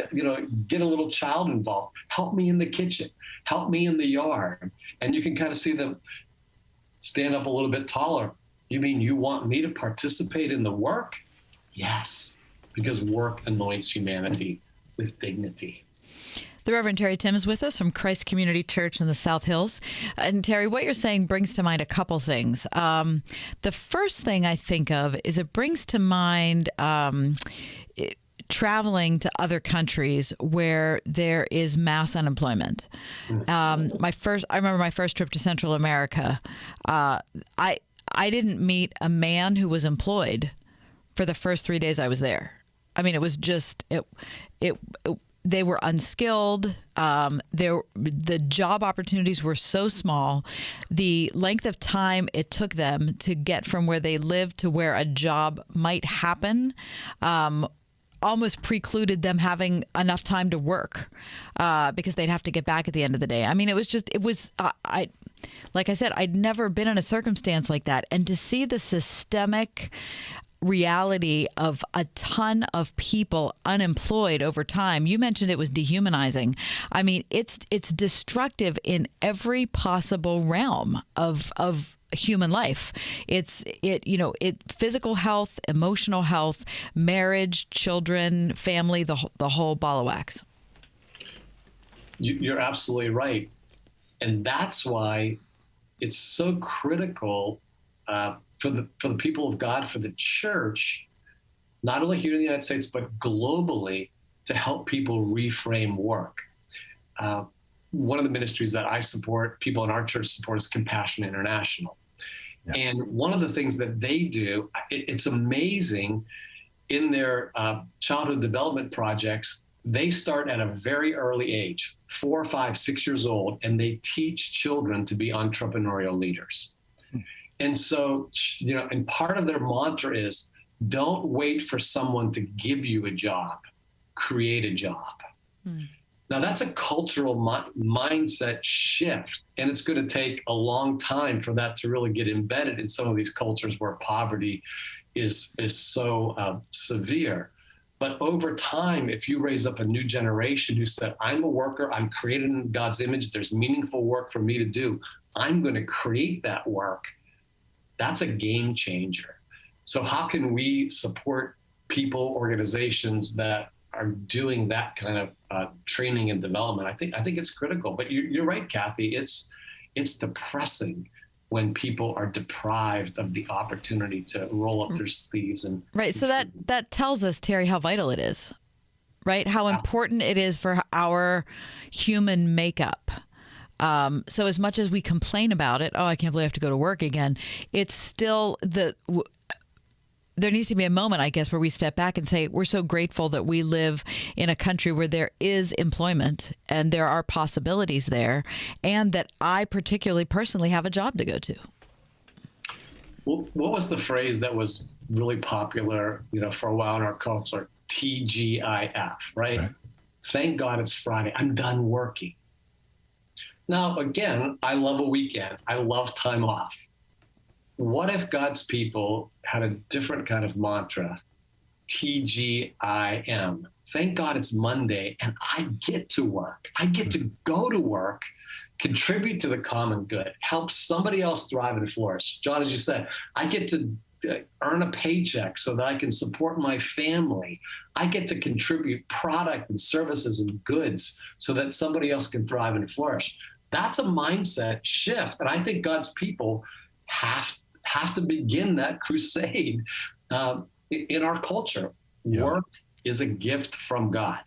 get a little child involved. Help me in the kitchen. Help me in the yard. And you can kind of see them stand up a little bit taller. You mean you want me to participate in the work? Yes, because work anoints humanity with dignity. The Reverend Terry Tim is with us from Christ Community Church in the South Hills. And Terry, what you're saying brings to mind a couple things. The first thing I think of is it brings to mind traveling to other countries where there is mass unemployment. I remember my first trip to Central America. I didn't meet a man who was employed for the first 3 days I was there. I mean, it was just they were unskilled. The job opportunities were so small. The length of time it took them to get from where they lived to where a job might happen almost precluded them having enough time to work because they'd have to get back at the end of the day. I mean, like I said, I'd never been in a circumstance like that. And to see the systemic reality of a ton of people unemployed over time. You mentioned it was dehumanizing. I mean, it's destructive in every possible realm of human life. It's physical health, emotional health, marriage, children, family, the whole ball of wax. You're absolutely right. And that's why it's so critical for the people of God, for the church, not only here in the United States, but globally, to help people reframe work. One of the ministries that I support, people in our church support, is Compassion International. Yeah. And one of the things that they do, it's amazing, in their childhood development projects, they start at a very early age, 4, 5, 6 years old, and they teach children to be entrepreneurial leaders. And so, and part of their mantra is, don't wait for someone to give you a job, create a job. Now, that's a cultural mindset shift, and it's going to take a long time for that to really get embedded in some of these cultures where poverty is so severe. But over time, if you raise up a new generation who said, I'm a worker, I'm created in God's image, there's meaningful work for me to do, I'm going to create that work, that's a game changer. So how can we support people, organizations that are doing that kind of training and development? I think it's critical. But you're right, Kathy. It's depressing when people are deprived of the opportunity to roll up their sleeves and right. So that tells us, Terry, how vital it is, right? How important it is for our human makeup. So as much as we complain about it, I can't believe I have to go to work again, it's still there needs to be a moment, I guess, where we step back and say, we're so grateful that we live in a country where there is employment and there are possibilities there, and that I personally have a job to go to. Well, what was the phrase that was really popular, for a while in our culture? TGIF, right? Thank God it's Friday. I'm done working. Now, again, I love a weekend. I love time off. What if God's people had a different kind of mantra? TGIM. Thank God it's Monday and I get to work. I get to go to work, contribute to the common good, help somebody else thrive and flourish. John, as you said, I get to earn a paycheck so that I can support my family. I get to contribute product and services and goods so that somebody else can thrive and flourish. That's a mindset shift. And I think God's people have to begin that crusade in our culture. Yeah. Work is a gift from God.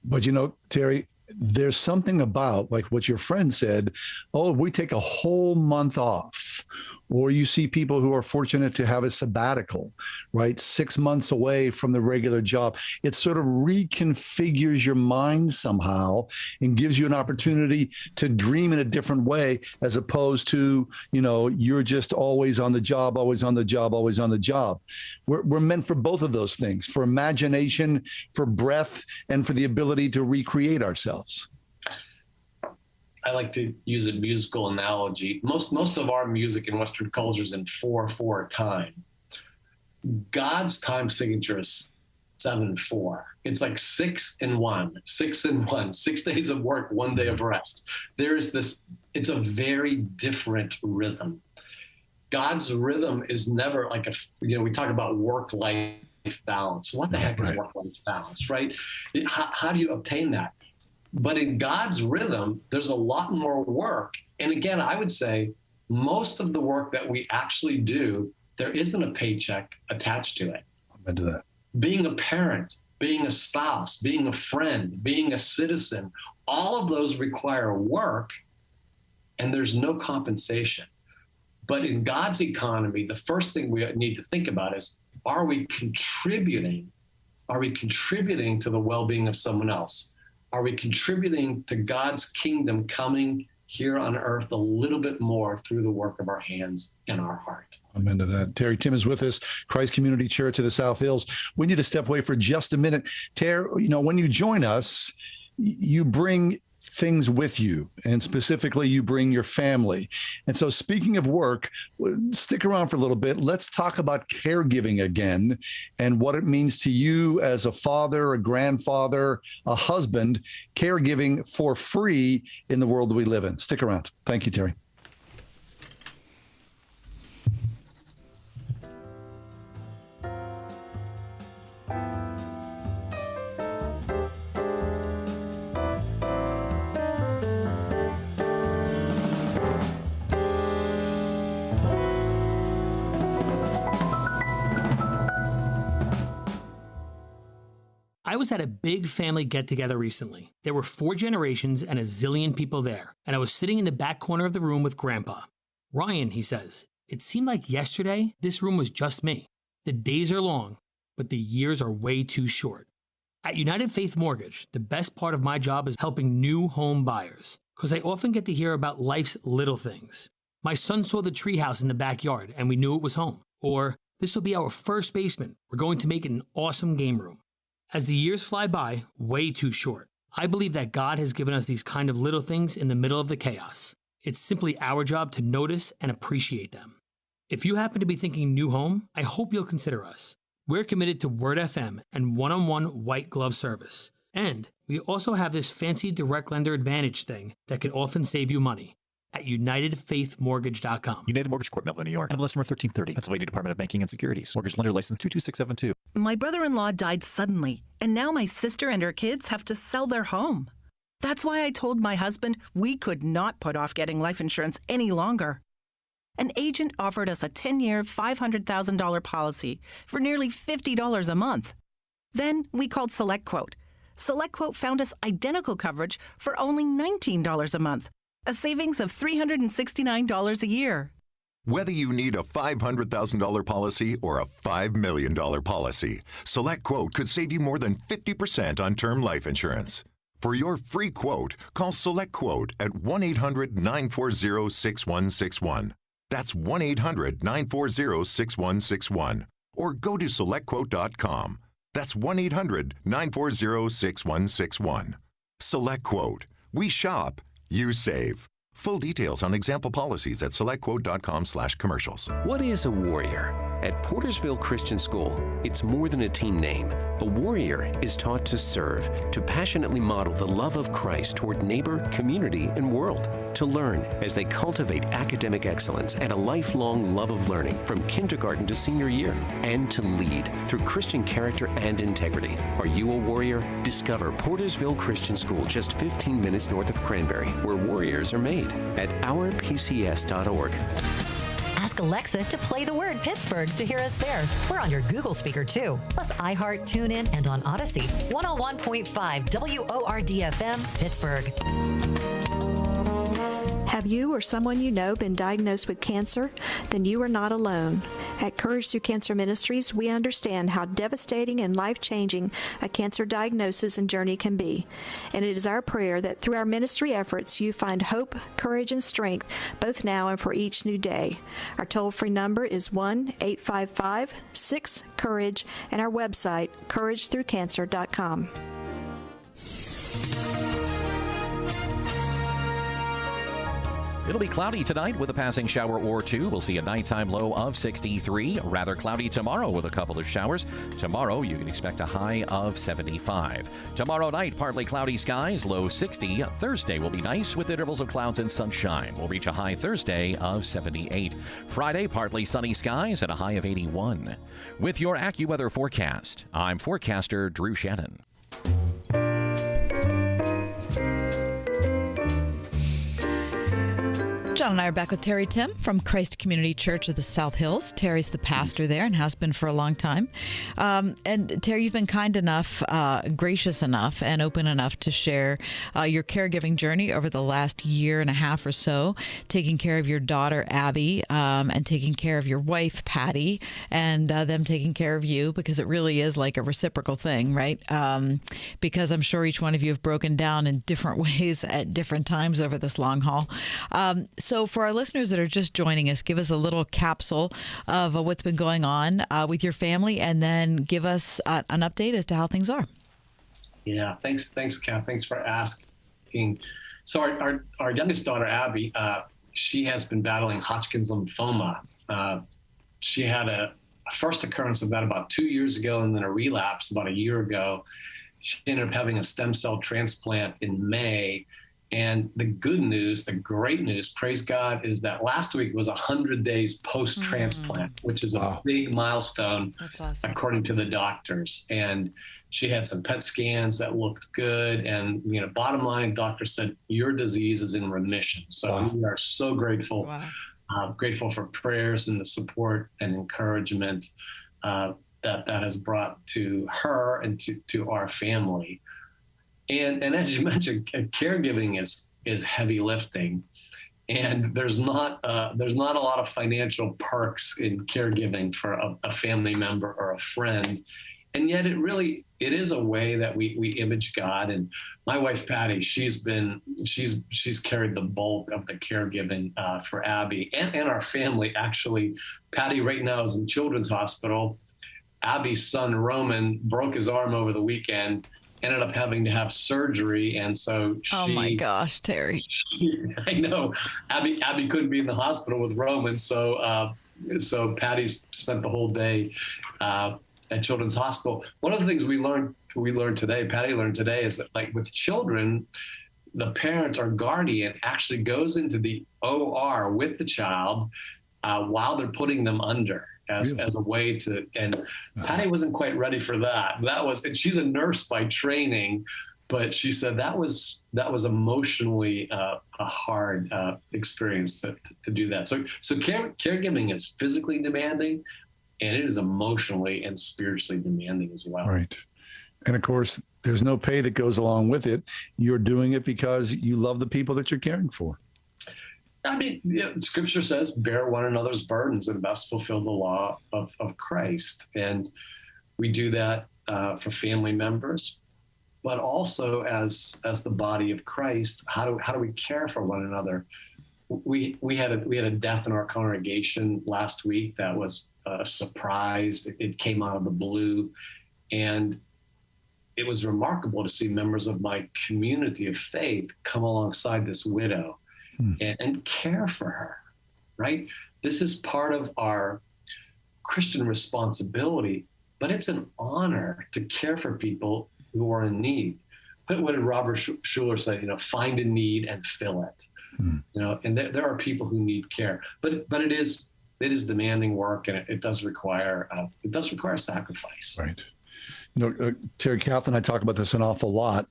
But Terry, there's something about, like what your friend said, we take a whole month off. Or you see people who are fortunate to have a sabbatical, right? 6 months away from the regular job. It sort of reconfigures your mind somehow and gives you an opportunity to dream in a different way, as opposed to, you're just always on the job, always on the job, always on the job. We're meant for both of those things, for imagination, for breath, and for the ability to recreate ourselves. I like to use a musical analogy. Most of our music in Western culture is in 4/4 time. God's time signature is 7/4. It's like 6 and 1, 6 and 1, 6 days of work, 1 day of rest. There is this, it's a very different rhythm. God's rhythm is never like we talk about work-life balance. What the heck is work-life balance, right? How do you obtain that? But in God's rhythm, there's a lot more work. And again, I would say most of the work that we actually do, there isn't a paycheck attached to it. I'm into that. Being a parent, being a spouse, being a friend, being a citizen, all of those require work, and there's no compensation. But in God's economy, the first thing we need to think about is, are we contributing? Are we contributing to the well-being of someone else? Are we contributing to God's kingdom coming here on earth a little bit more through the work of our hands and our heart? I'm into that. Terry Tim is with us, Christ Community Church of the South Hills. We need to step away for just a minute. Terry, when you join us, you bring things with you, and specifically you bring your family. And so speaking of work, stick around for a little bit. Let's talk about caregiving again and what it means to you as a father, a grandfather, a husband, caregiving for free in the world that we live in. Stick around. Thank you, Terry. I was at a big family get-together recently. There were 4 generations and a zillion people there, and I was sitting in the back corner of the room with Grandpa. Ryan, he says, it seemed like yesterday this room was just me. The days are long, but the years are way too short. At United Faith Mortgage, the best part of my job is helping new home buyers, because I often get to hear about life's little things. My son saw the treehouse in the backyard, and we knew it was home. Or, this will be our first basement. We're going to make it an awesome game room. As the years fly by, way too short, I believe that God has given us these kind of little things in the middle of the chaos. It's simply our job to notice and appreciate them. If you happen to be thinking new home, I hope you'll consider us. We're committed to Word FM and one-on-one white glove service. And we also have this fancy direct lender advantage thing that can often save you money at UnitedFaithMortgage.com. United Mortgage Corp, Melville, New York. NMLS number 1330. Pennsylvania Department of Banking and Securities. Mortgage lender license 22672. My brother-in-law died suddenly, and now my sister and her kids have to sell their home. That's why I told my husband we could not put off getting life insurance any longer. An agent offered us a 10-year, $500,000 policy for nearly $50 a month. Then we called SelectQuote. SelectQuote found us identical coverage for only $19 a month. A savings of $369 a year. Whether you need a $500,000 policy or a $5 million policy, SelectQuote could save you more than 50% on term life insurance. For your free quote, call SelectQuote at 1-800-940-6161. That's 1-800-940-6161. Or go to SelectQuote.com. That's 1-800-940-6161. SelectQuote. We shop. You save. Full details on example policies at SelectQuote.com/commercials. What is a warrior? At Portersville Christian School, it's more than a team name. A warrior is taught to serve, to passionately model the love of Christ toward neighbor, community, and world, to learn as they cultivate academic excellence and a lifelong love of learning from kindergarten to senior year, and to lead through Christian character and integrity. Are you a warrior? Discover Portersville Christian School just 15 minutes north of Cranberry, where warriors are made at ourpcs.org. Ask Alexa to play the word Pittsburgh to hear us there. We're on your Google speaker too, plus iHeart, TuneIn, and on Odyssey. 101.5 WORD-FM, Pittsburgh. Have you or someone you know been diagnosed with cancer? Then you are not alone. At Courage Through Cancer Ministries, we understand how devastating and life-changing a cancer diagnosis and journey can be. And it is our prayer that through our ministry efforts, you find hope, courage, and strength, both now and for each new day. Our toll-free number is 1-855-6-COURAGE, and our website, couragethroughcancer.com. It'll be cloudy tonight with a passing shower or two. We'll see a nighttime low of 63. Rather cloudy tomorrow with a couple of showers. Tomorrow, you can expect a high of 75. Tomorrow night, partly cloudy skies, low 60. Thursday will be nice with intervals of clouds and sunshine. We'll reach a high Thursday of 78. Friday, partly sunny skies and a high of 81. With your AccuWeather forecast, I'm forecaster Drew Shannon. John and I are back with Terry Tim from Christ Community Church of the South Hills. Terry's the pastor there and has been for a long time. And Terry, you've been kind enough, gracious enough, and open enough to share your caregiving journey over the last year and a half or so, taking care of your daughter, Abby, and taking care of your wife, Patty, and them taking care of you, because it really is like a reciprocal thing, right? Because I'm sure each one of you have broken down in different ways at different times over this long haul. So for our listeners that are just joining us, give us a little capsule of what's been going on with your family, and then give us an update as to how things are. Yeah, thanks, Kath. Thanks for asking. So our youngest daughter, Abby, she has been battling Hodgkin's lymphoma. She had a first occurrence of that about 2 years ago, and then a relapse about a year ago. She ended up having a stem cell transplant in May. And the good news, the great news, praise God, is that last week was 100 days post-transplant, which is a big milestone. That's awesome. According to the doctors. And she had some PET scans that looked good. And, bottom line, doctor said, your disease is in remission. So we are so grateful, grateful for prayers and the support and encouragement that has brought to her and to our family. And as you mentioned, caregiving is heavy lifting, and there's not a lot of financial perks in caregiving for a family member or a friend, and yet it is a way that we image God. And my wife Patty, she's carried the bulk of the caregiving for Abby and our family. Actually, Patty right now is in Children's Hospital. Abby's son Roman broke his arm over the weekend. Ended up having to have surgery, and so oh my gosh, Terry! I know Abby couldn't be in the hospital with Roman, so Patty spent the whole day at Children's Hospital. One of the things Patty learned today, is that, like with children, the parent or guardian actually goes into the OR with the child while they're putting them under. As a way to, and Patty wasn't quite ready for that. And she's a nurse by training, but she said that was emotionally a hard experience to do that. So caregiving is physically demanding, and it is emotionally and spiritually demanding as well. Right. And of course, there's no pay that goes along with it. You're doing it because you love the people that you're caring for. I mean, Scripture says, bear one another's burdens and thus fulfill the law of Christ. And we do that for family members, but also as the body of Christ. How do we care for one another? We had a death in our congregation last week that was a surprise. It came out of the blue, and it was remarkable to see members of my community of faith come alongside this widow and care for her, right? This is part of our Christian responsibility, but it's an honor to care for people who are in need. But what did Robert Schuller say? Find a need and fill it. And there are people who need care, but it is demanding work, and it does require sacrifice. Right. Terry, Kath and I talk about this an awful lot.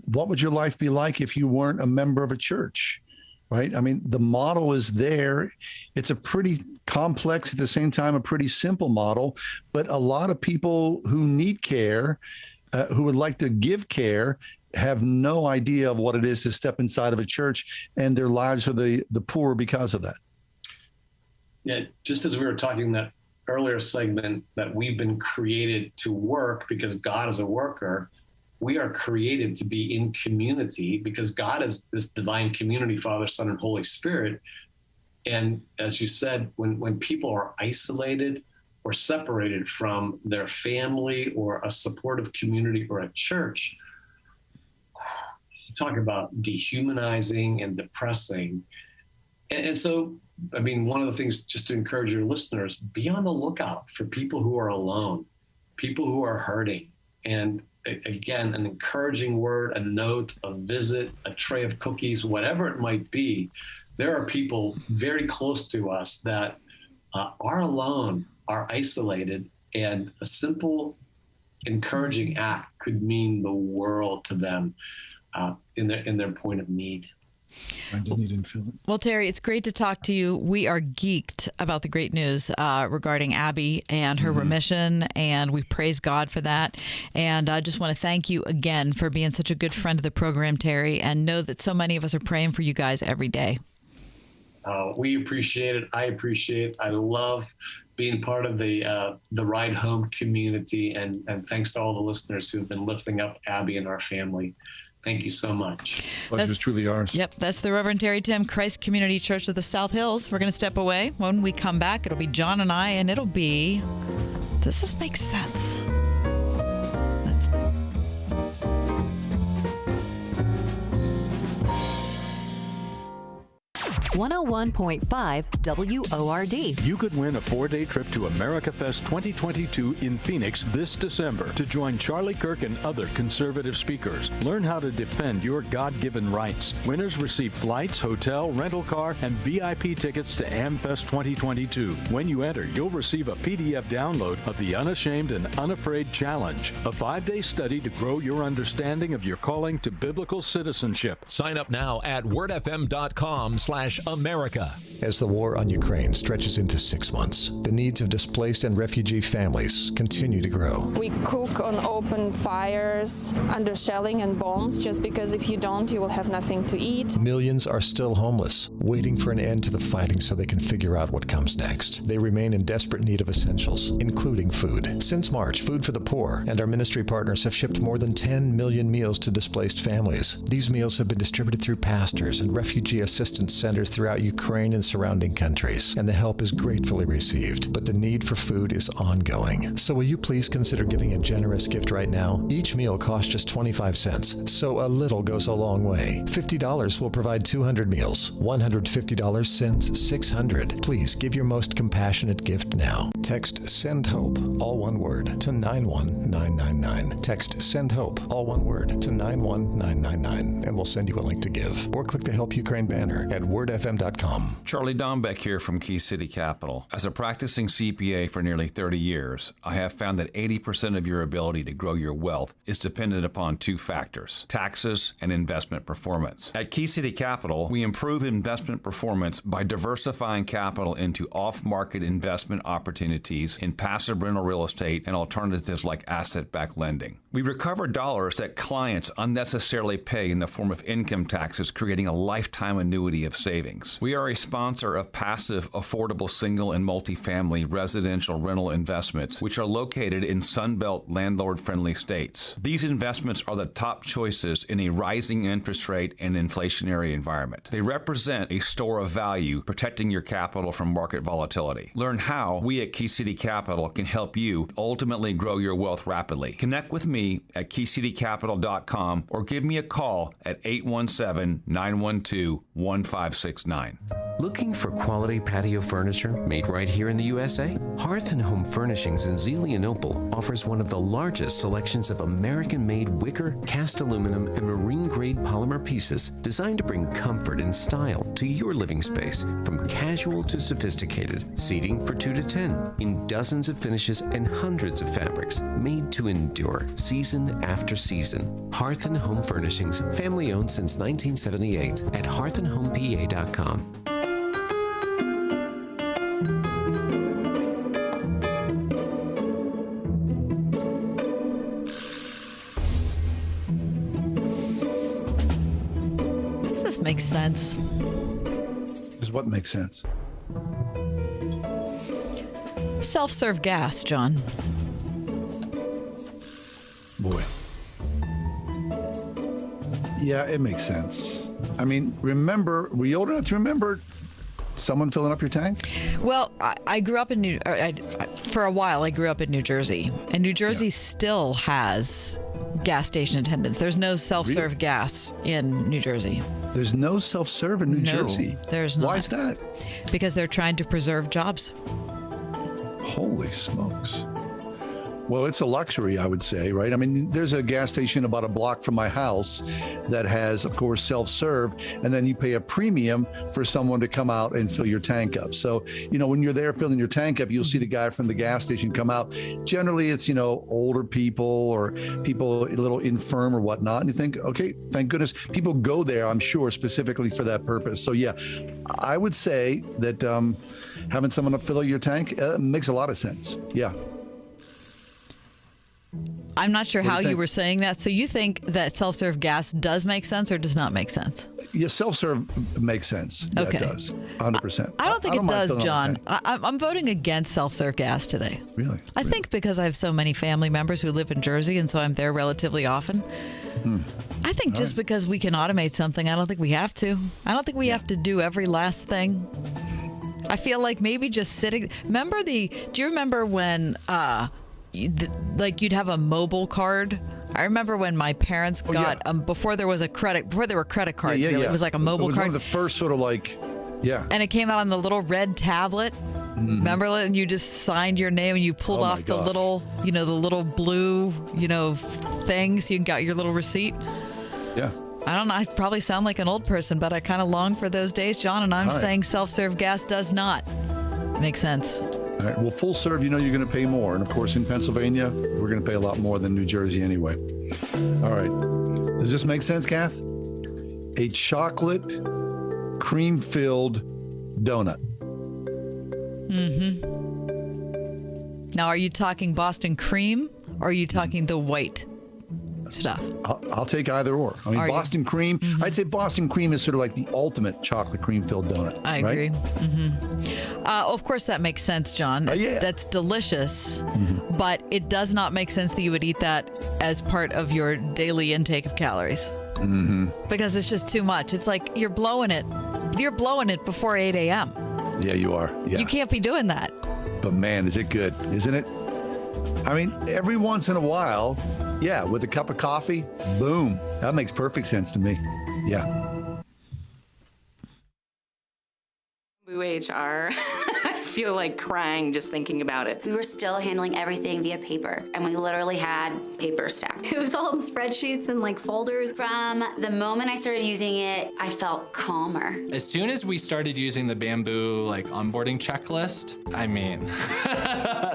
What would your life be like if you weren't a member of a church? Right? I mean, the model is there. It's a pretty complex, at the same time, a pretty simple model. But a lot of people who need care, who would like to give care, have no idea of what it is to step inside of a church, and their lives are the poorer because of that. Yeah, just as we were talking in that earlier segment, that we've been created to work because God is a worker. We are created to be in community because God is this divine community, Father, Son, and Holy Spirit. And as you said, when people are isolated or separated from their family or a supportive community or a church, you talk about dehumanizing and depressing. And so, I mean, one of the things just to encourage your listeners, be on the lookout for people who are alone, people who are hurting. And again, an encouraging word, a note, a visit, a tray of cookies, whatever it might be. There are people very close to us that are alone, are isolated, and a simple encouraging act could mean the world to them in their point of need. I didn't feel it. Well, Terry, it's great to talk to you. We are geeked about the great news regarding Abby and her remission, and we praise God for that. And I just want to thank you again for being such a good friend of the program, Terry, and know that so many of us are praying for you guys every day. We appreciate it. I appreciate it. I love being part of the Ride Home community, and thanks to all the listeners who've been lifting up Abby and our family. Thank you so much. Pleasure is truly ours. Yep, that's the Reverend Terry Tim, Christ Community Church of the South Hills. We're going to step away. When we come back, it'll be John and I, and it'll be, does this make sense? Let's 101.5 WORD. You could win a 4-day trip to America Fest 2022 in Phoenix this December to join Charlie Kirk and other conservative speakers. Learn how to defend your God-given rights. Winners receive flights, hotel, rental car, and VIP tickets to AmFest 2022. When you enter, you'll receive a PDF download of the Unashamed and Unafraid Challenge, a 5-day study to grow your understanding of your calling to biblical citizenship. Sign up now at wordfm.com/America. As the war on Ukraine stretches into 6 months, the needs of displaced and refugee families continue to grow. We cook on open fires under shelling and bombs just because if you don't, you will have nothing to eat. Millions are still homeless, waiting for an end to the fighting so they can figure out what comes next. They remain in desperate need of essentials, including food. Since March, Food for the Poor and our ministry partners have shipped more than 10 million meals to displaced families. These meals have been distributed through pastors and refugee assistance centers throughout Ukraine and surrounding countries, and the help is gratefully received. But the need for food is ongoing. So will you please consider giving a generous gift right now? Each meal costs just 25 cents, so a little goes a long way. $50 will provide 200 meals. $150 sends 600. Please give your most compassionate gift now. Text SEND HOPE, all one word, to 91999. Text SEND HOPE, all one word, to 91999, and we'll send you a link to give. Or click the Help Ukraine banner at wordfm.com. Charlie Dombeck here from Key City Capital. As a practicing CPA for nearly 30 years, I have found that 80% of your ability to grow your wealth is dependent upon two factors: taxes and investment performance. At Key City Capital, we improve investment performance by diversifying capital into off-market investment opportunities in passive rental real estate and alternatives like asset-backed lending. We recover dollars that clients unnecessarily pay in the form of income taxes, creating a lifetime annuity of savings. We are a sponsor of passive, affordable single and multifamily residential rental investments, which are located in Sunbelt landlord-friendly states. These investments are the top choices in a rising interest rate and inflationary environment. They represent a store of value, protecting your capital from market volatility. Learn how we at Key City Capital can help you ultimately grow your wealth rapidly. Connect with me at keycitycapital.com or give me a call at 817-912-1569. Looking for quality patio furniture made right here in the USA? Hearth & Home Furnishings in Zelienople offers one of the largest selections of American-made wicker, cast aluminum, and marine-grade polymer pieces designed to bring comfort and style to your living space, from casual to sophisticated. Seating for 2 to 10 in dozens of finishes and hundreds of fabrics made to endure season after season. Hearth & Home Furnishings, family-owned since 1978 at hearthandhomepa.com. Does this make sense? This is what makes sense. Self-serve gas, John. Boy. Yeah, it makes sense. I mean, were you old enough to remember someone filling up your tank? Well, I grew up in for a while, I grew up in New Jersey. And New Jersey still has gas station attendants. There's no self-serve gas in New Jersey. There's no self-serve in New Jersey. There's not. Why is that? Because they're trying to preserve jobs. Holy smokes. Well, it's a luxury, I would say, right? I mean, there's a gas station about a block from my house that has, of course, self-serve, and then you pay a premium for someone to come out and fill your tank up. So, when you're there filling your tank up, you'll see the guy from the gas station come out. Generally, it's, older people or people a little infirm or whatnot. And you think, okay, thank goodness people go there, I'm sure, specifically for that purpose. So, yeah, I would say that having someone up fill your tank makes a lot of sense. Yeah. I'm not sure how you were saying that. So you think that self-serve gas does make sense or does not make sense? Yeah, self-serve makes sense. Yeah, okay. It does. 100%. I don't think it does, John. I'm voting against self-serve gas today. Really? I think because I have so many family members who live in Jersey, and so I'm there relatively often. I think just because we can automate something, I don't think we have to. I don't think we have to do every last thing. I feel like maybe just sitting. Do you remember when you'd have a mobile card? I remember when my parents got before there were credit cards. It was like a mobile card. One of the first sort of and it came out on the little red tablet. Remember, and you just signed your name and you pulled off the little, the little blue, thing, so you got your little receipt. Yeah. I don't know. I probably sound like an old person, but I kind of long for those days, John. And I'm saying self-serve gas does not make sense. All right. Well, full serve, you're going to pay more. And of course, in Pennsylvania, we're going to pay a lot more than New Jersey anyway. All right. Does this make sense, Kath? A chocolate cream-filled donut. Now, are you talking Boston cream or are you talking the white stuff? I'll take either or. I mean, Boston cream, I'd say Boston cream is sort of like the ultimate chocolate cream-filled donut. I agree. Of course, that makes sense, John. That's delicious, but it does not make sense that you would eat that as part of your daily intake of calories. Because it's just too much. It's like you're blowing it. You're blowing it before 8 a.m. Yeah, you are. Yeah. You can't be doing that. But man, is it good, isn't it? I mean, every once in a while, with a cup of coffee, boom. That makes perfect sense to me. Yeah. HR. I feel like crying just thinking about it. We were still handling everything via paper, and we literally had paper stacked. It was all in spreadsheets and folders. From the moment I started using it, I felt calmer. As soon as we started using the Bamboo onboarding checklist, I mean,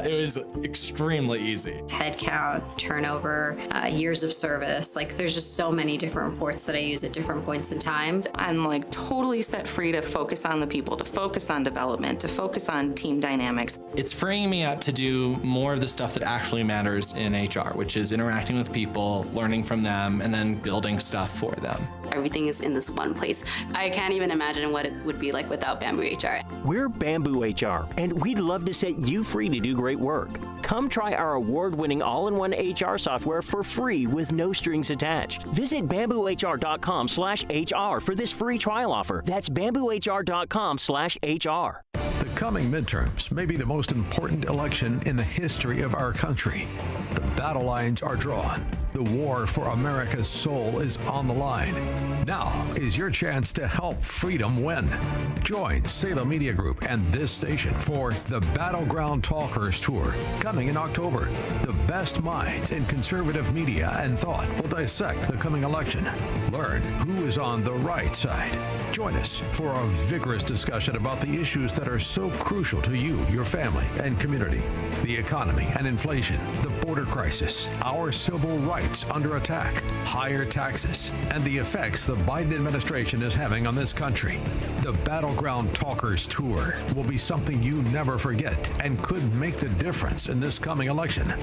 it was extremely easy. Head count, turnover, years of service. There's just so many different reports that I use at different points in time. I'm totally set free to focus on the people, to focus on development, to focus on team dynamics. It's freeing me up to do more of the stuff that actually matters in HR, which is interacting with people, learning from them, and then building stuff for them. Everything is in this one place. I can't even imagine what it would be like without Bamboo HR. We're Bamboo HR, and we'd love to set you free to do great work. Come try our award-winning all-in-one HR software for free with no strings attached. Visit bamboohr.com/HR for this free trial offer. That's bamboohr.com/HR. The coming midterms may be the most important election in the history of our country. The battle lines are drawn. The war for America's soul is on the line. Now is your chance to help freedom win. Join Salem Media Group and this station for the Battleground Talkers Tour coming in October. The best minds in conservative media and thought will dissect the coming election. Learn who is on the right side. Join us for a vigorous discussion about the issues that are so crucial to you, your family, and community. The economy and inflation, the border crisis, our civil rights under attack, higher taxes, and the effects the Biden administration is having on this country. The Battleground Talkers Tour will be something you never forget and could make the difference in this coming election.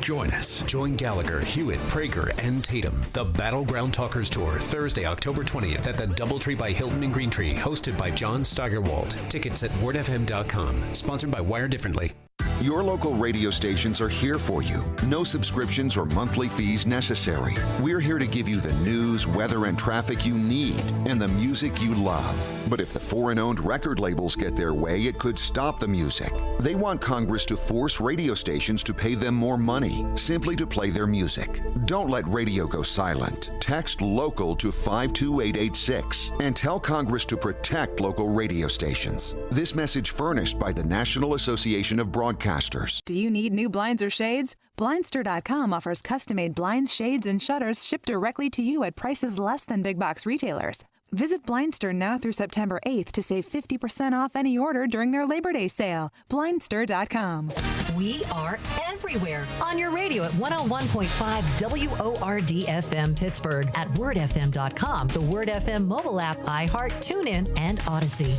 Join us. Join Gallagher, Hewitt, Prager, and Tatum. The Battleground Talkers Tour, Thursday, October 20th at the Doubletree by Hilton in Greentree, hosted by John Steigerwald. Tickets at wordfm.com. Sponsored by Wire Differently. Your local radio stations are here for you. No subscriptions or monthly fees necessary. We're here to give you the news, weather, and traffic you need and the music you love. But if the foreign-owned record labels get their way, it could stop the music. They want Congress to force radio stations to pay them more money simply to play their music. Don't let radio go silent. Text LOCAL to 52886 and tell Congress to protect local radio stations. This message furnished by the National Association of Broadcasters. Do you need new blinds or shades? Blindster.com offers custom-made blinds, shades, and shutters shipped directly to you at prices less than big box retailers. Visit Blindster now through September 8th to save 50% off any order during their Labor Day sale. Blindster.com. We are everywhere. On your radio at 101.5 WORD FM Pittsburgh, at wordfm.com, the Word FM mobile app, iHeart, TuneIn, and Odyssey.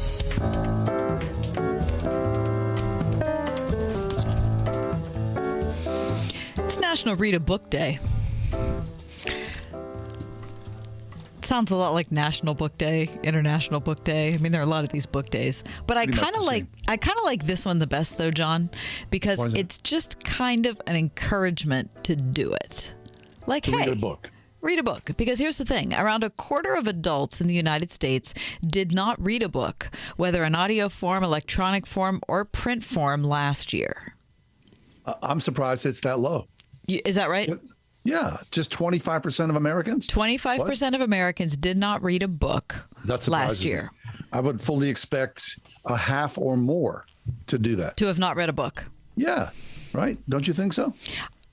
It's National Read a Book Day. Sounds a lot like National Book Day, International Book Day. I mean, there are a lot of these book days, but I kind of like this one the best, though, John, because it's just kind of an encouragement to do it. Like, hey, read a book. Read a book. Because here's the thing. Around a quarter of adults in the United States did not read a book, whether in audio form, electronic form, or print form last year. I'm surprised it's that low. Is that right? Yeah, just 25% of Americans? 25% of Americans did not read a book last year. I would fully expect a half or more to do that. To have not read a book. Yeah, right? Don't you think so?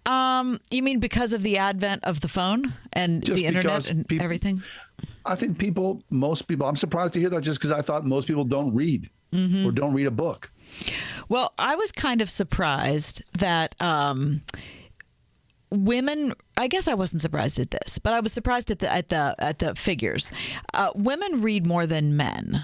You mean because of the advent of the phone and Just the internet and people, everything? I think most people, I'm surprised to hear that just because I thought most people don't read or don't read a book. Well, I was kind of surprised that women, I guess I wasn't surprised at this, but I was surprised at the figures. Women read more than men.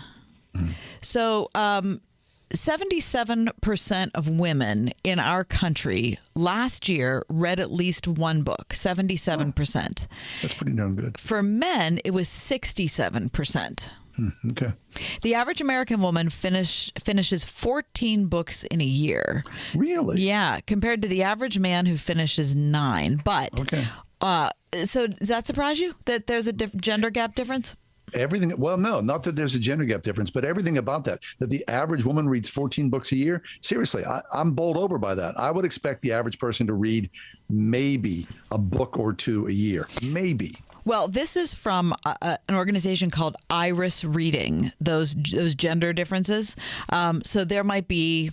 So 77% of women in our country last year read at least one book, 77%. That's pretty darn good. For men, it was 67%. Okay. The average American woman finishes 14 books in a year. Really? Yeah, compared to the average man who finishes 9. But so does that surprise you that there's a gender gap difference? Everything. Well, no, not that there's a gender gap difference, but everything about that the average woman reads 14 books a year. Seriously, I'm bowled over by that. I would expect the average person to read maybe a book or two a year. Maybe. Well, this is from an organization called Iris Reading, those gender differences. So there might be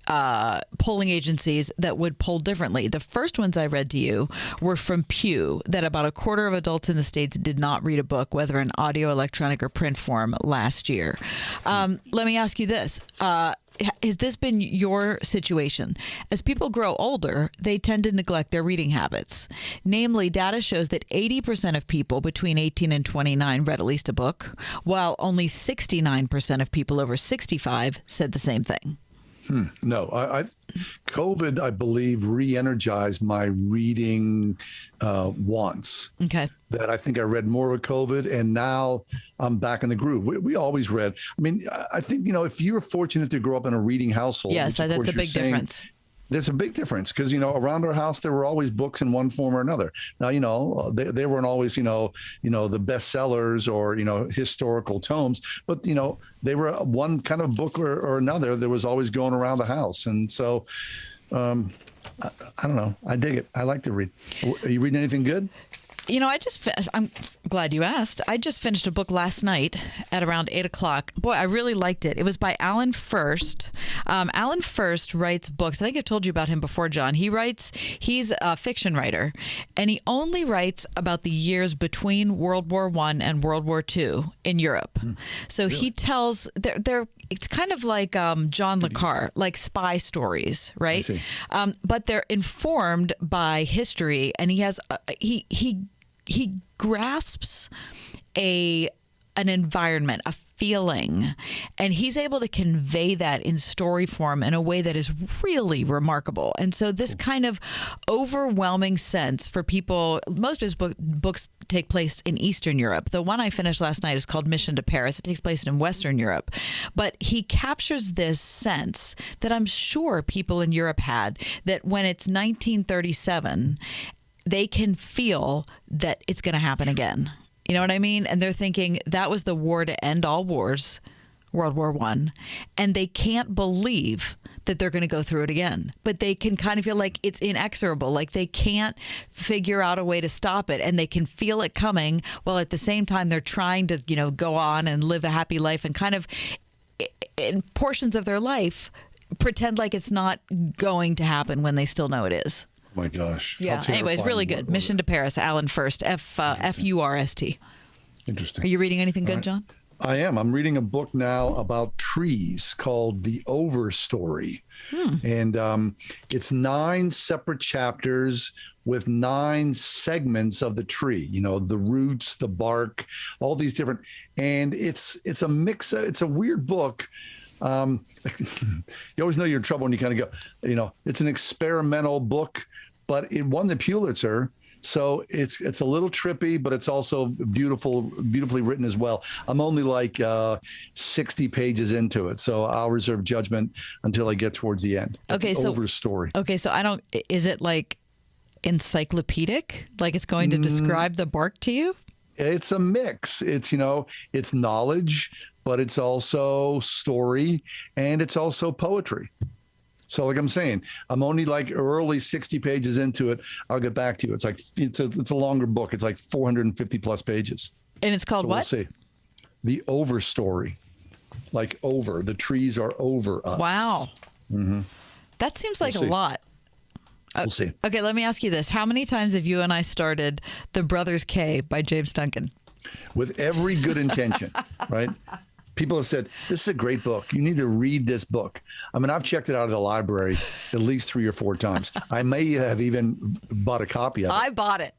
polling agencies that would poll differently. The first ones I read to you were from Pew, that about a quarter of adults in the states did not read a book, whether in audio, electronic, or print form last year. Let me ask you this. Has this been your situation? As people grow older, they tend to neglect their reading habits. Namely, data shows that 80% of people between 18 and 29 read at least a book, while only 69% of people over 65 said the same thing. No, COVID, I believe, re-energized my reading wants. Okay. That I think I read more with COVID, and now I'm back in the groove. We always read. I mean, I think, if you're fortunate to grow up in a reading household. Yes, that's a big difference. There's a big difference because, around our house, there were always books in one form or another. Now, they weren't always, the bestsellers or, historical tomes, but, they were one kind of book or another that was always going around the house. And so, I don't know. I dig it. I like to read. Are you reading anything good? I'm glad you asked. I just finished a book last night at around 8 o'clock. Boy, I really liked it. It was by Alan Furst. Alan Furst writes books. I think I've told you about him before, John. He's a fiction writer, and he only writes about the years between World War I and World War II in Europe. So really? He tells, it's kind of like John le Carre, like spy stories, right? But they're informed by history, and he has he grasps a an environment, a feeling. And he's able to convey that in story form in a way that is really remarkable. And so this kind of overwhelming sense for people, most of his books take place in Eastern Europe. The one I finished last night is called Mission to Paris. It takes place in Western Europe. But he captures this sense that I'm sure people in Europe had, that when it's 1937, they can feel that it's going to happen again. You know what I mean? And they're thinking that was the war to end all wars, World War I, and they can't believe that they're going to go through it again. But they can kind of feel like it's inexorable, like they can't figure out a way to stop it, and they can feel it coming, while at the same time they're trying to, go on and live a happy life and kind of, in portions of their life, pretend like it's not going to happen when they still know it is. Oh my gosh. Yeah. Anyways, really good. Mission to Paris, Alan Furst, F-U-R-S-T. Interesting. Are you reading anything good, John? I am. I'm reading a book now about trees called The Overstory. And it's 9 separate chapters with 9 segments of the tree, the roots, the bark, all these different. And it's a mix. It's a weird book. You always know you're in trouble when you kind of go, it's an experimental book, but it won the Pulitzer. So it's a little trippy, but it's also beautifully written as well. I'm only like 60 pages into it, so I'll reserve judgment until I get towards the end. Okay, so Overstory. Okay, so is it like encyclopedic? Like it's going to describe the bark to you? It's a mix. It's it's knowledge, but it's also story, and it's also poetry. So like I'm saying, I'm only like early 60 pages into it. I'll get back to you. It's like it's a longer book. It's like 450 plus pages. And it's called what? We'll see. The Overstory. Like over. The trees are over us. Wow. Mm-hmm. That seems like a lot. We'll see. Okay, let me ask you this. How many times have you and I started The Brothers K by James Duncan? With every good intention, right? People have said, this is a great book. You need to read this book. I mean, I've checked it out of the library at least 3 or 4 times. I may have even bought a copy of it. I bought it.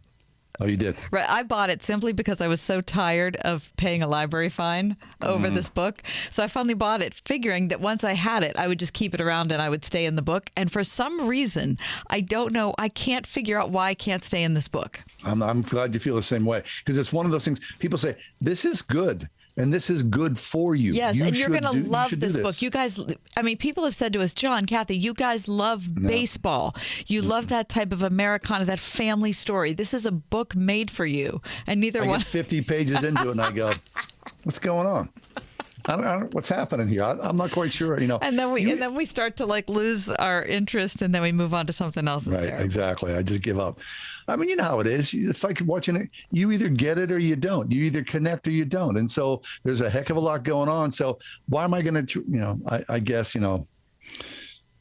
Oh, you did? Right. I bought it simply because I was so tired of paying a library fine over this book. So I finally bought it, figuring that once I had it, I would just keep it around and I would stay in the book. And for some reason, I don't know, I can't figure out why I can't stay in this book. I'm glad you feel the same way, because it's one of those things people say, this is good. And this is good for you. Yes, and you're going to love this book. You guys, people have said to us, John, Kathy, you guys love baseball. You love that type of Americana, that family story. This is a book made for you. And neither I one. get 50 pages into it and I go, what's going on? I don't what's happening here. I'm not quite sure, And then we start to lose our interest, and then we move on to something else. Right, exactly. I just give up. I mean, you know how it is. It's like watching it. You either get it or you don't. You either connect or you don't. And so there's a heck of a lot going on. So why am I going to, I guess, I don't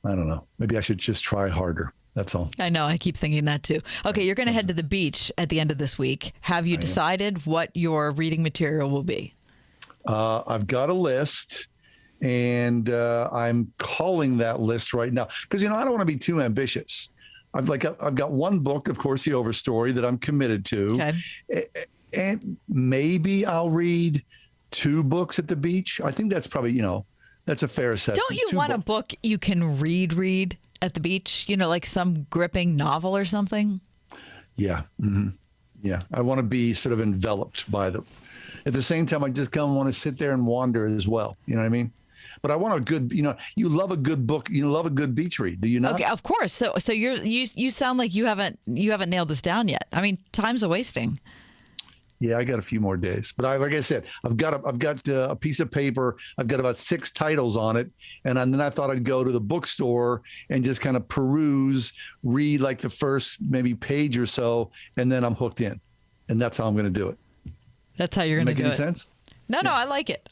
know. Maybe I should just try harder. That's all. I know. I keep thinking that too. Okay, you're going to head to the beach at the end of this week. Have you decided what your reading material will be? I've got a list, and I'm calling that list right now because, I don't want to be too ambitious. I've got one book, of course, The Overstory, that I'm committed to. Okay. And maybe I'll read 2 books at the beach. I think that's probably, that's a fair assessment. Don't you want a book you can read at the beach? Like some gripping novel or something? Yeah. Mm-hmm. Yeah. I want to be sort of enveloped by them. At the same time, I just kind of want to sit there and wander as well. You know what I mean? But I want a good, you love a good book. You love a good beach read. Do you not? Okay, of course. So you sound like you haven't nailed this down yet. I mean, time's a wasting. Yeah, I got a few more days. But like I said, I've got a piece of paper. I've got about 6 titles on it. And then I thought I'd go to the bookstore and just kind of peruse, read like the first maybe page or so, and then I'm hooked in. And that's how I'm going to do it. That's how you're going to do it. Make any sense? No, I like it.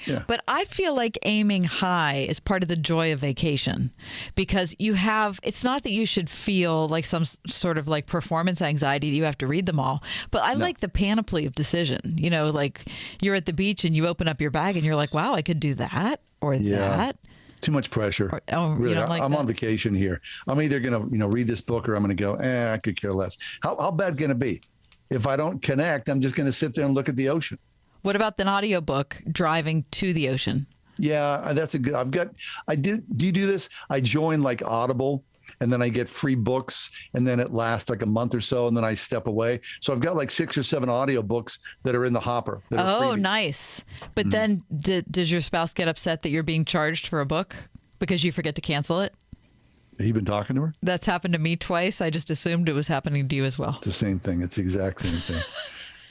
Yeah. But I feel like aiming high is part of the joy of vacation, because it's not that you should feel like some sort of like performance anxiety that you have to read them all, but I like the panoply of decision. Like you're at the beach and you open up your bag and you're like, wow, I could do that or that. Too much pressure. Really, I'm on vacation here. I'm either going to, read this book, or I'm going to go, I could care less. How bad can it be? If I don't connect, I'm just going to sit there and look at the ocean. What about an audiobook driving to the ocean? Yeah, that's a good. Do you do this? I join like Audible, and then I get free books, and then it lasts like a month or so, and then I step away. So I've got like 6 or 7 audiobooks that are in the hopper. That are freebies. Nice. But then does your spouse get upset that you're being charged for a book because you forget to cancel it? Have you been talking to her? That's happened to me twice. I just assumed it was happening to you as well. It's the same thing. It's the exact same thing.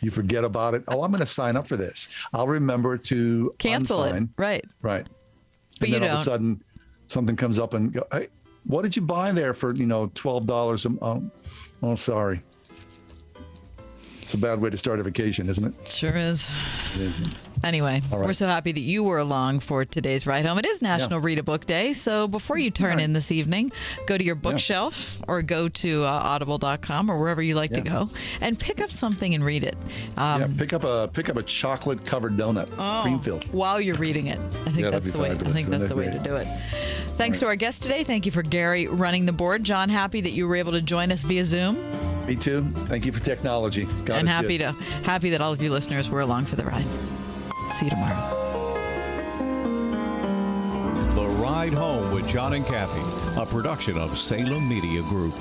You forget about it. Oh, I'm going to sign up for this. I'll remember to cancel unsign. it. Right. Right. But and then you all of a sudden, something comes up and go, hey, what did you buy there for, $12? Oh, sorry. It's a bad way to start a vacation, isn't it? Sure is. It is. Anyway, All right. we're so happy that you were along for today's ride home. It is National Read a Book Day, so before you turn in this evening, go to your bookshelf or go to audible.com or wherever you like to go and pick up something and read it. Pick up a chocolate covered donut, cream filled. While you're reading it. I think that's the way. fabulous. I think that's the way to do it. Thanks to our guest today. Thank you for Gary running the board. John, happy that you were able to join us via Zoom. Me too. Thank you for technology. God And is happy good. that all of you listeners were along for the ride. See you tomorrow. The Ride Home with John and Kathy, a production of Salem Media Group.